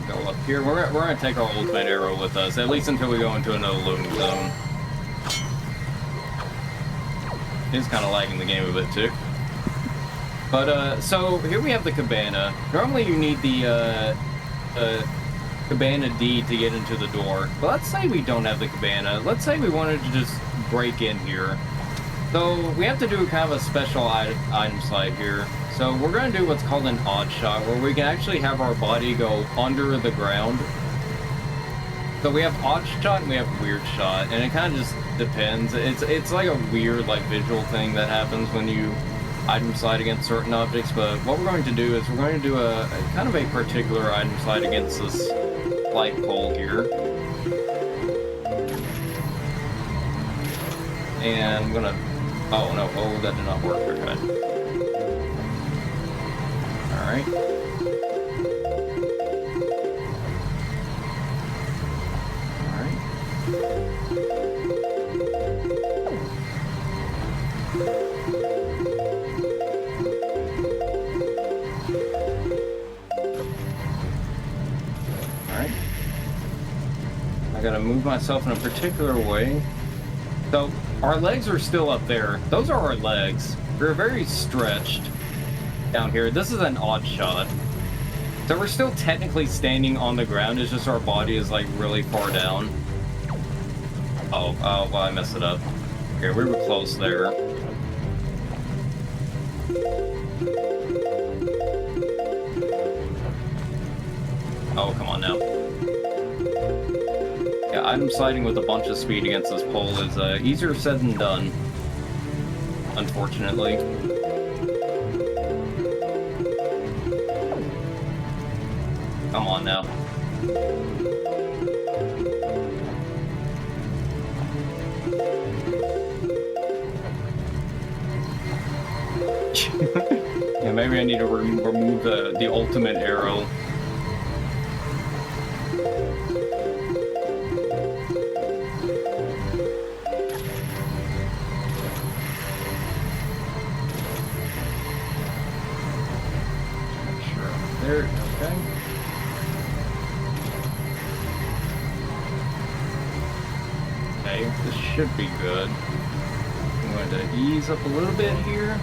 Go up here. We're gonna take our ultimate arrow with us, at least until we go into another loading zone. It's kind of lagging the game a bit too. But so here we have the cabana. Normally you need the cabana D to get into the door. But let's say we don't have the cabana. Let's say we wanted to just break in here. So we have to do kind of a special item slide here. So we're going to do what's called an odd shot, where we can actually have our body go under the ground. So we have odd shot and we have weird shot, and it kind of just depends. It's like a weird like visual thing that happens when you item slide against certain objects. But what we're going to do is we're going to do a kind of a particular item slide against this light pole here. And I'm gonna. Oh no! Oh, that did not work. Okay. All right. All right. All right. I gotta move myself in a particular way. So. Our legs are still up there. Those are our legs. We're very stretched down here. This is an odd shot. So we're still technically standing on the ground. It's just our body is like really far down. Oh, well, I messed it up. Okay, we were close there. Oh, come on now. Yeah, item sliding with a bunch of speed against this pole is easier said than done, unfortunately. Come on now. Yeah, And maybe I need to remove the ultimate arrow. There, okay. Okay, this should be good. I'm going to ease up a little bit here.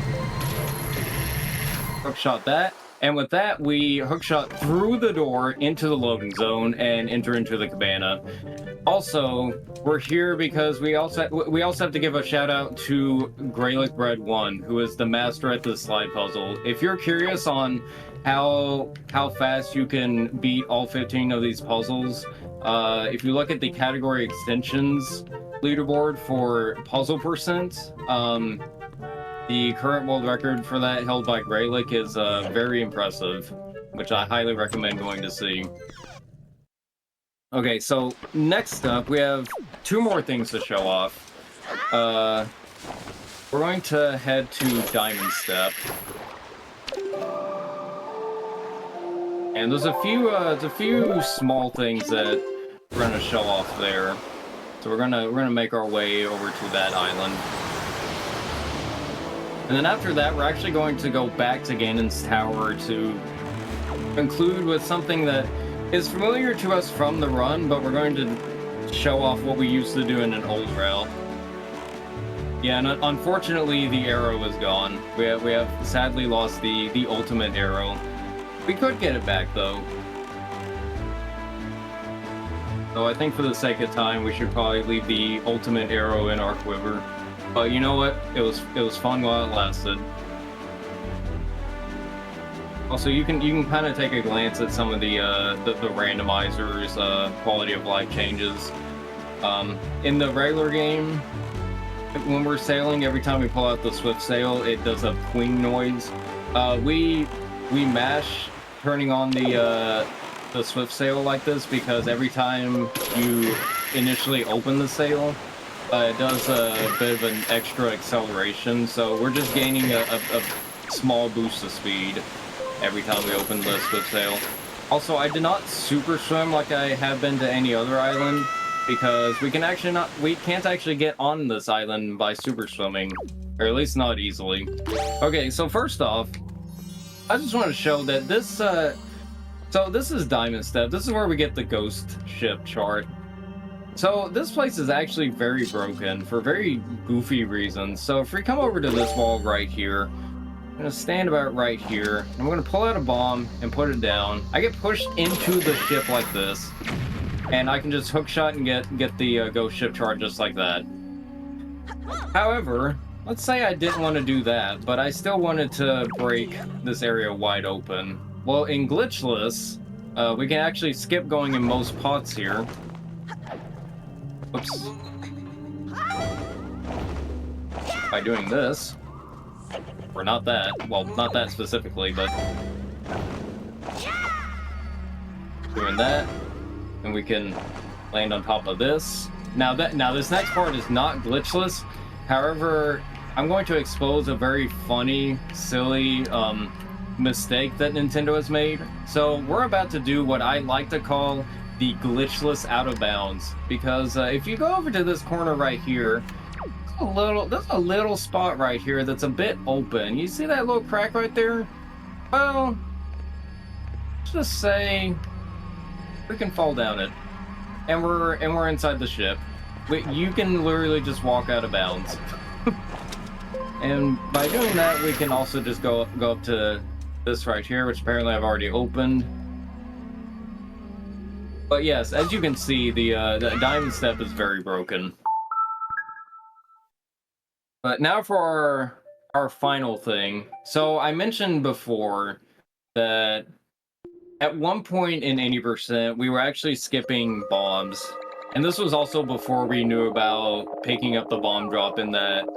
Hookshot that. And with that, we hookshot through the door into the loading zone and enter into the cabana. Also, we're here because we also have to give a shout out to Greylick Bread 1, who is the master at this slide puzzle. If you're curious on how fast you can beat all 15 of these puzzles, if you look at the category extensions leaderboard for puzzle percent, the current world record for that held by Greylick is very impressive, which I highly recommend going to see. Okay, so next up, we have 2 more things to show off. We're going to head to Diamond Step. And there's a few small things that we're going to show off there. So we're gonna make our way over to that island. And then after that, we're actually going to go back to Ganon's Tower to conclude with something that is familiar to us from the run, but we're going to show off what we used to do in an old route. Yeah, and unfortunately, the arrow is gone. We have sadly lost the ultimate arrow. We could get it back, though. So I think for the sake of time, we should probably leave the ultimate arrow in our quiver. But you know what? It was fun while it lasted. Also, you can kind of take a glance at some of the randomizers, quality of life changes. In the regular game, when we're sailing, every time we pull out the swift sail, it does a queen noise. We mash turning on the swift sail like this because every time you initially open the sail, it does a bit of an extra acceleration. So we're just gaining a small boost of speed every time we open the swift sail. Also, I did not super swim like I have been to any other island because we can't actually get on this island by super swimming, or at least not easily. Okay, so first off, I just want to show that this, so this is Diamond Step. This is where we get the ghost ship chart. So this place is actually very broken for very goofy reasons. So if we come over to this wall right here, I'm gonna stand about right here. I'm gonna pull out a bomb and put it down. I get pushed into the ship like this, and I can just hookshot and get the ghost ship chart just like that. However, let's say I didn't want to do that, but I still wanted to break this area wide open. Well, in glitchless, we can actually skip going in most pots here. Oops. By doing this, or not that, well, not that specifically, but doing that, and we can land on top of this. Now this next part is not glitchless. However, I'm going to expose a very funny, silly mistake that Nintendo has made. So we're about to do what I like to call the glitchless out of bounds, because if you go over to this corner right here, there's a little spot right here that's a bit open. You see that little crack right there? Well, let's just say we can fall down it, and we're inside the ship. You can literally just walk out of bounds. And by doing that, we can also just go up to this right here, which apparently I've already opened. But yes, as you can see, the Diamond Step is very broken. But now for our final thing. So I mentioned before that at one point in 80%, we were actually skipping bombs. And this was also before we knew about picking up the bomb drop in that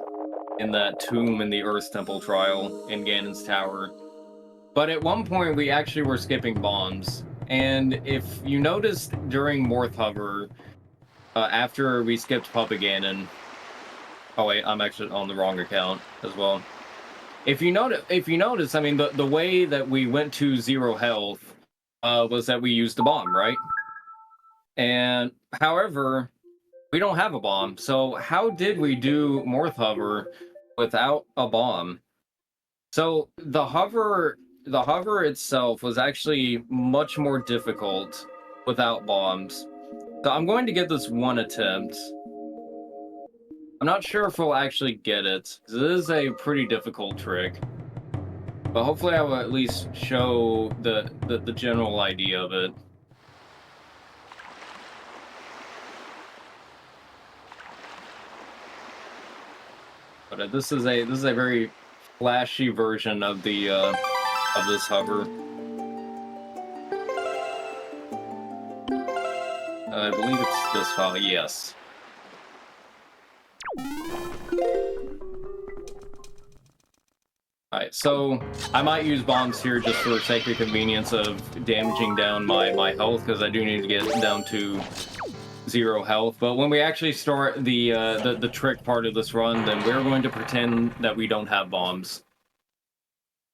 tomb in the Earth Temple trial in Ganon's Tower. But at one point, we actually were skipping bombs. And if you noticed during Morth Hover, after we skipped Papa Ganon... Oh wait, I'm actually on the wrong account as well. if you notice, I mean, the way that we went to 0 health was that we used the bomb, right? And however, we don't have a bomb. So how did we do Morph Hover without a bomb? So the hover itself was actually much more difficult without bombs. So I'm going to give this one attempt. I'm not sure if we'll actually get it. This is a pretty difficult trick. But hopefully I will at least show the general idea of it. But this is a very flashy version of the of this hover. I believe it's this file. Yes. Alright, so I might use bombs here just for the sake of convenience of damaging down my health, because I do need to get down to 0 health. But when we actually start the trick part of this run, then we're going to pretend that we don't have bombs.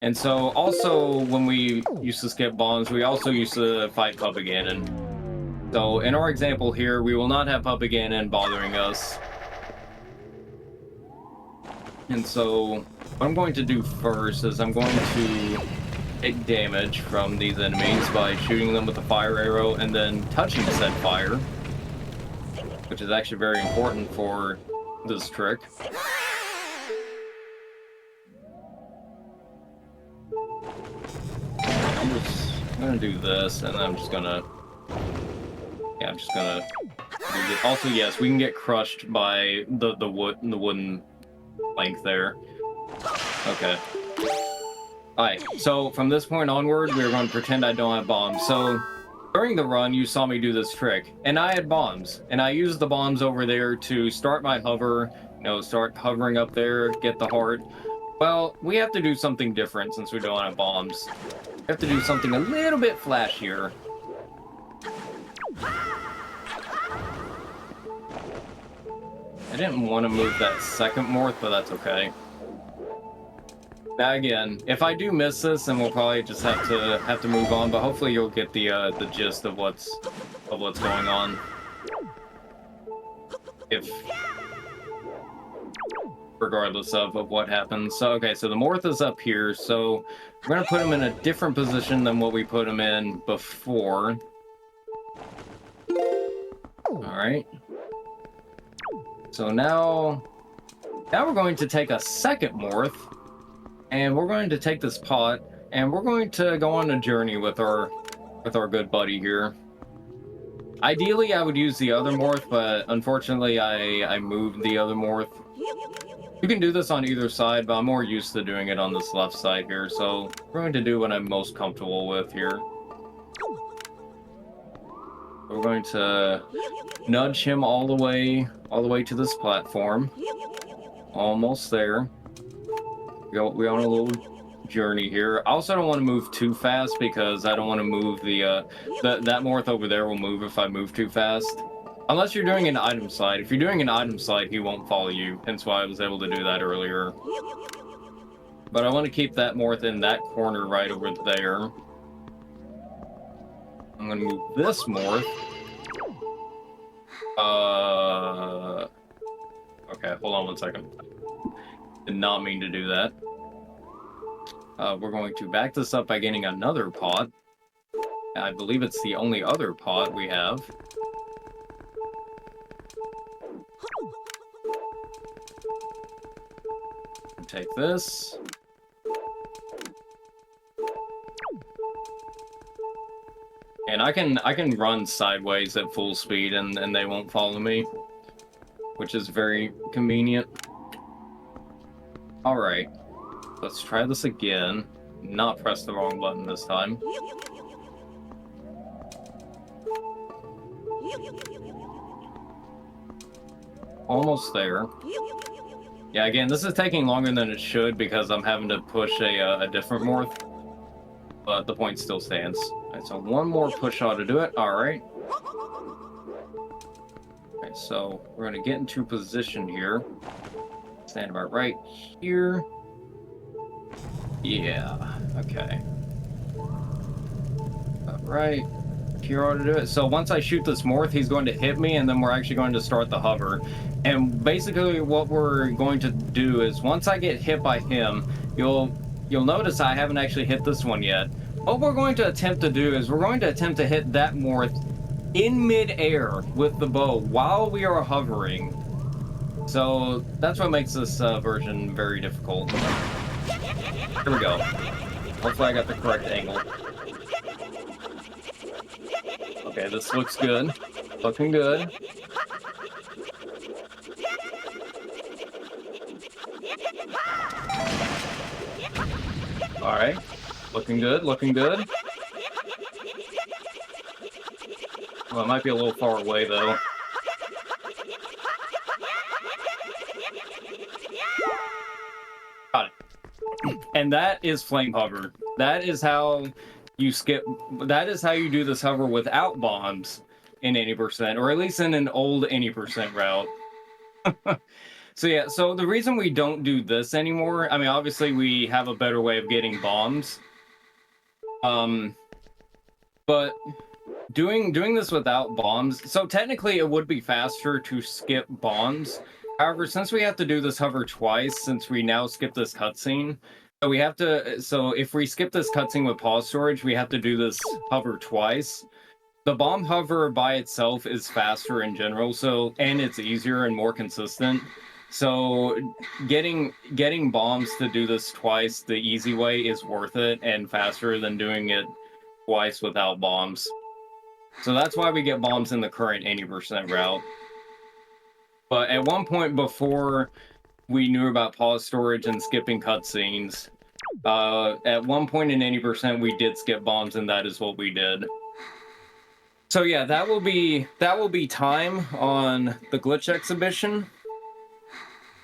And so also when we used to skip bombs, we also used to fight Puppet Ganon. So in our example here, we will not have Puppet Ganon bothering us. And so what I'm going to do first is I'm going to take damage from these enemies by shooting them with a fire arrow and then touching said fire, which is actually very important for this trick. I'm gonna do this, and then I'm just gonna do this. Also, yes, we can get crushed by the wooden plank there. Okay. Alright, so from this point onward, we're going to pretend I don't have bombs. So during the run, you saw me do this trick, and I had bombs, and I used the bombs over there to start my hover, start hovering up there, get the heart. Well, we have to do something different since we don't have bombs. We have to do something a little bit flashier. I didn't want to move that second morph, but that's okay. Now again, if I do miss this, then we'll probably just have to move on. But hopefully you'll get the gist of what's going on. Regardless of what happens. So okay, so the morph is up here. So we're gonna put him in a different position than what we put him in before. All right. So now we're going to take a second morph, and we're going to take this pot, and we're going to go on a journey with our good buddy here. Ideally, I would use the other morph, but unfortunately, I moved the other morph. You can do this on either side, but I'm more used to doing it on this left side here, so we're going to do what I'm most comfortable with here. We're going to nudge him all the way to this platform. Almost there. We're on a little journey here. I also don't want to move too fast because I don't want to move that morph over there will move if I move too fast. Unless you're doing an item slide. If you're doing an item slide, he won't follow you. Hence why I was able to do that earlier. But I want to keep that morph in that corner right over there. I'm going to move this morph. Okay, hold on one second. Did not mean to do that. We're going to back this up by getting another pot. I believe it's the only other pot we have. Take this. And I can run sideways at full speed and they won't follow me, which is very convenient. Alright, let's try this again. Not press the wrong button this time. Almost there. Yeah, again, this is taking longer than it should because I'm having to push a different morph, but the point still stands. Alright, so one more push ought to do it. Alright. Alright, so we're going to get into position here. Stand about right here. Yeah, okay. All right. Here ought to do it. So once I shoot this morph, he's going to hit me, and then we're actually going to start the hover. And basically what we're going to do is once I get hit by him, you'll notice I haven't actually hit this one yet. What we're going to attempt to do is we're going to attempt to hit that morph in midair with the bow while we are hovering. So that's what makes this version very difficult. Here we go. Hopefully I got the correct angle. Okay, this looks good. Looking good. All right. Looking good, looking good. Well, it might be a little far away, though. Got it. And that is flame hover. That is how you skip... That is how you do this hover without bombs in 80%, or at least in an old 80% route. So yeah, so the reason we don't do this anymore, I mean, obviously we have a better way of getting bombs. But doing this without bombs, so technically it would be faster to skip bombs. However, since we have to do this hover twice, since we now skip this cutscene, so we have to, so if we skip this cutscene with pause storage, we have to do this hover twice. The bomb hover by itself is faster in general, so, and it's easier and more consistent. So getting bombs to do this twice the easy way is worth it and faster than doing it twice without bombs. So that's why we get bombs in the current 80% route. But at one point before we knew about pause storage and skipping cutscenes, at one point in 80% we did skip bombs, and that is what we did. So yeah, that will be time on the glitch exhibition.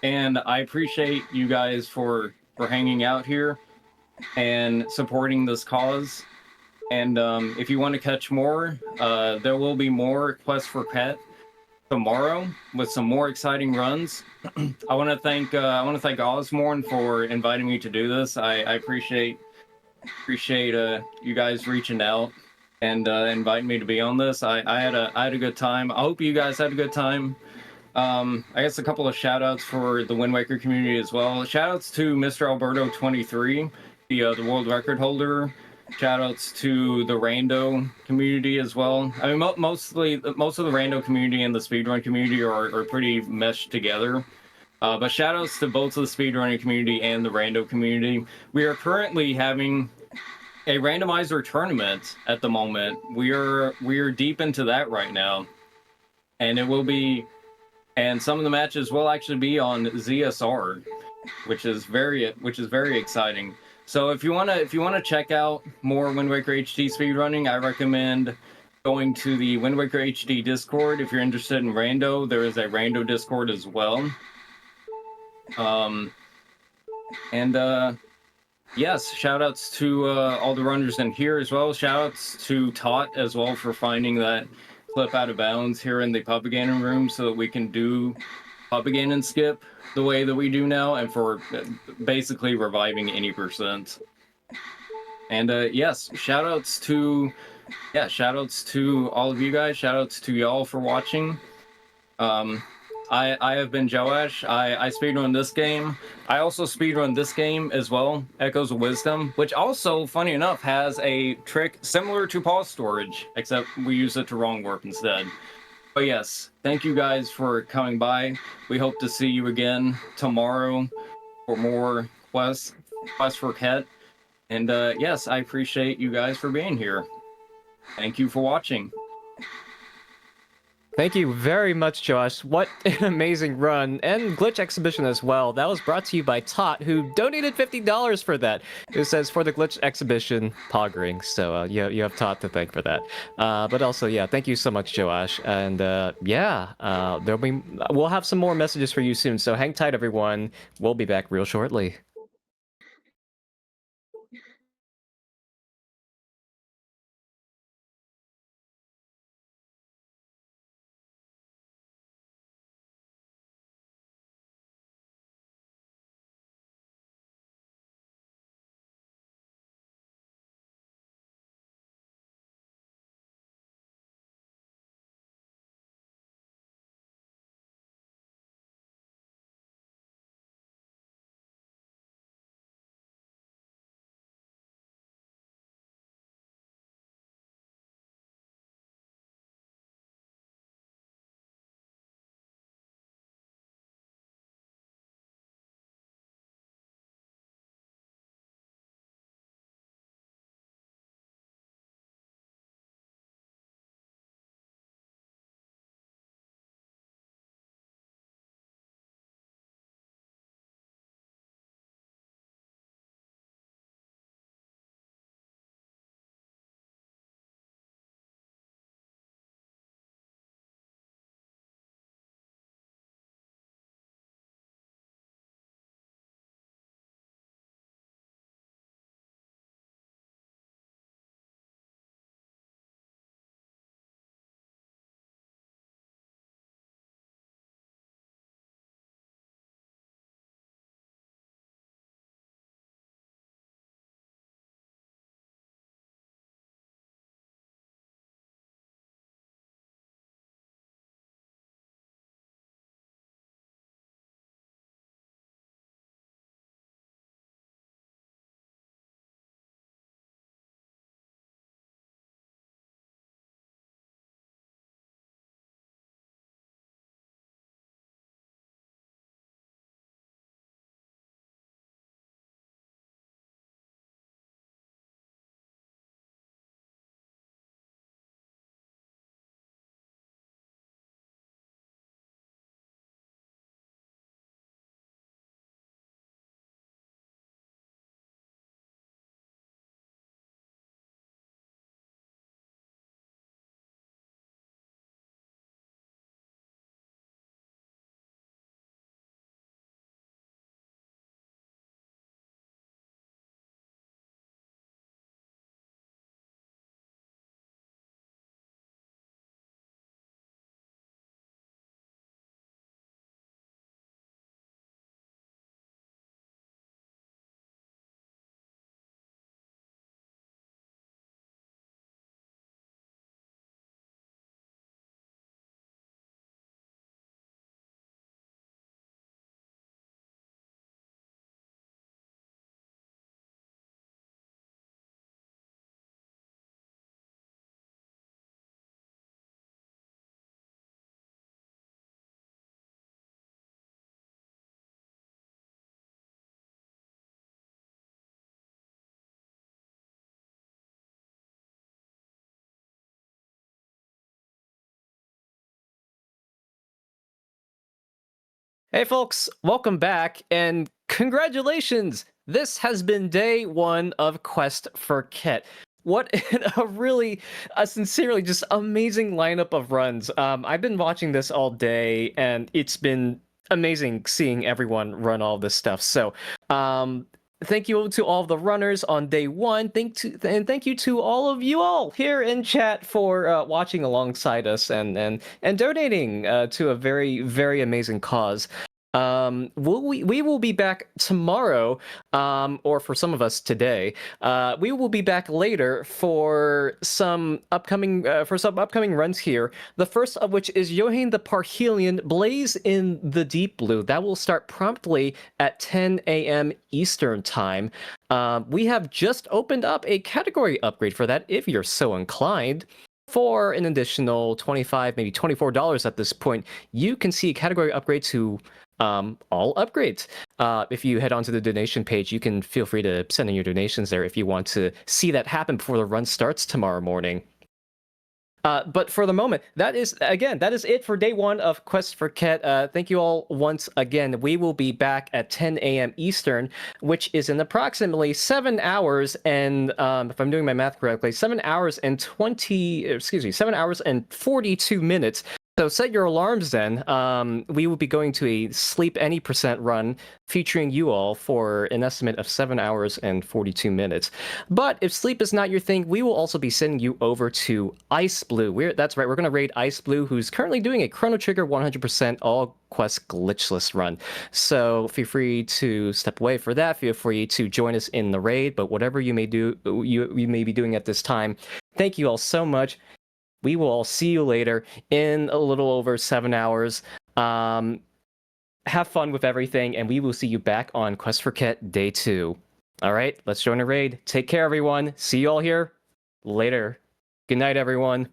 And I appreciate you guys for hanging out here and supporting this cause. And if you want to catch more, there will be more Quest for Quet tomorrow with some more exciting runs. I want to thank Osmorn for inviting me to do this. I appreciate you guys reaching out and inviting me to be on this. I had a good time. I hope you guys had a good time. I guess a couple of shout outs for the Wind Waker community as well. Shout outs to Mr. Alberto 23, the world record holder. Shout outs to the rando community as well. I mean, most of the rando community and the speedrun community are pretty meshed together. But shout outs to both of the speedrunning community and the rando community. We are currently having a randomizer tournament at the moment. We are deep into that right now, and it will be. And some of the matches will actually be on ZSR, which is very exciting. So if you wanna check out more Wind Waker HD speedrunning, I recommend going to the Wind Waker HD Discord. If you're interested in rando, there is a rando Discord as well. Yes, shout outs to all the runners in here as well. Shout outs to Tot as well for finding that clip out of bounds here in the Pubiganon room so that we can do Pubiganon skip the way that we do now, and for basically reviving 80%. And yes, shout outs to all of you guys. Shout outs to y'all for watching. I have been Joaish. I speedrun this game. I also speedrun this game as well, Echoes of Wisdom, which also, funny enough, has a trick similar to pause storage, except we use it to wrong warp instead. But yes, thank you guys for coming by. We hope to see you again tomorrow for more Quest for Quet. And yes, I appreciate you guys for being here. Thank you for watching. Thank you very much, Josh. What an amazing run, and glitch exhibition as well. That was brought to you by Tot, who donated $50 for that. It says for the glitch exhibition poggering, so you have Tot to thank for that. But also, yeah, thank you so much, Josh. And yeah, we'll have some more messages for you soon. So hang tight, everyone. We'll be back real shortly. Hey folks, welcome back and congratulations! This has been day one of Quest for Quet. What a sincerely just amazing lineup of runs. I've been watching this all day and it's been amazing seeing everyone run all this stuff. So, thank you to all the runners on day one. Thank you to all of you all here in chat for watching alongside us and donating to a very amazing cause. We will be back tomorrow, or for some of us today. We will be back later for some upcoming runs here. The first of which is Johann the Parhelion Blaze in the Deep Blue. That will start promptly at 10 a.m. Eastern time. We have just opened up a category upgrade for that if you're so inclined. For an additional $25, maybe $24 at this point, you can see a category upgrade to all upgrades. If you head onto the donation page, you can feel free to send in your donations there if you want to see that happen before the run starts tomorrow morning. But for the moment, that is it for day one of Quest for Quet. Thank you all once again. We will be back at 10 a.m. Eastern, which is in approximately 7 hours and, if I'm doing my math correctly, 7 hours and 42 minutes. So set your alarms then. We will be going to a Sleep Any % run featuring you all for an estimate of 7 hours and 42 minutes. But if sleep is not your thing, we will also be sending you over to Ice Blue. That's right, we're going to raid Ice Blue, who's currently doing a Chrono Trigger 100% all quest glitchless run. So feel free to step away for that. Feel free to join us in the raid, but whatever you may do, you may be doing at this time, thank you all so much. We will all see you later in a little over 7 hours. Have fun with everything, and we will see you back on Quest for Quet Day 2. All right, let's join a raid. Take care, everyone. See you all here later. Good night, everyone.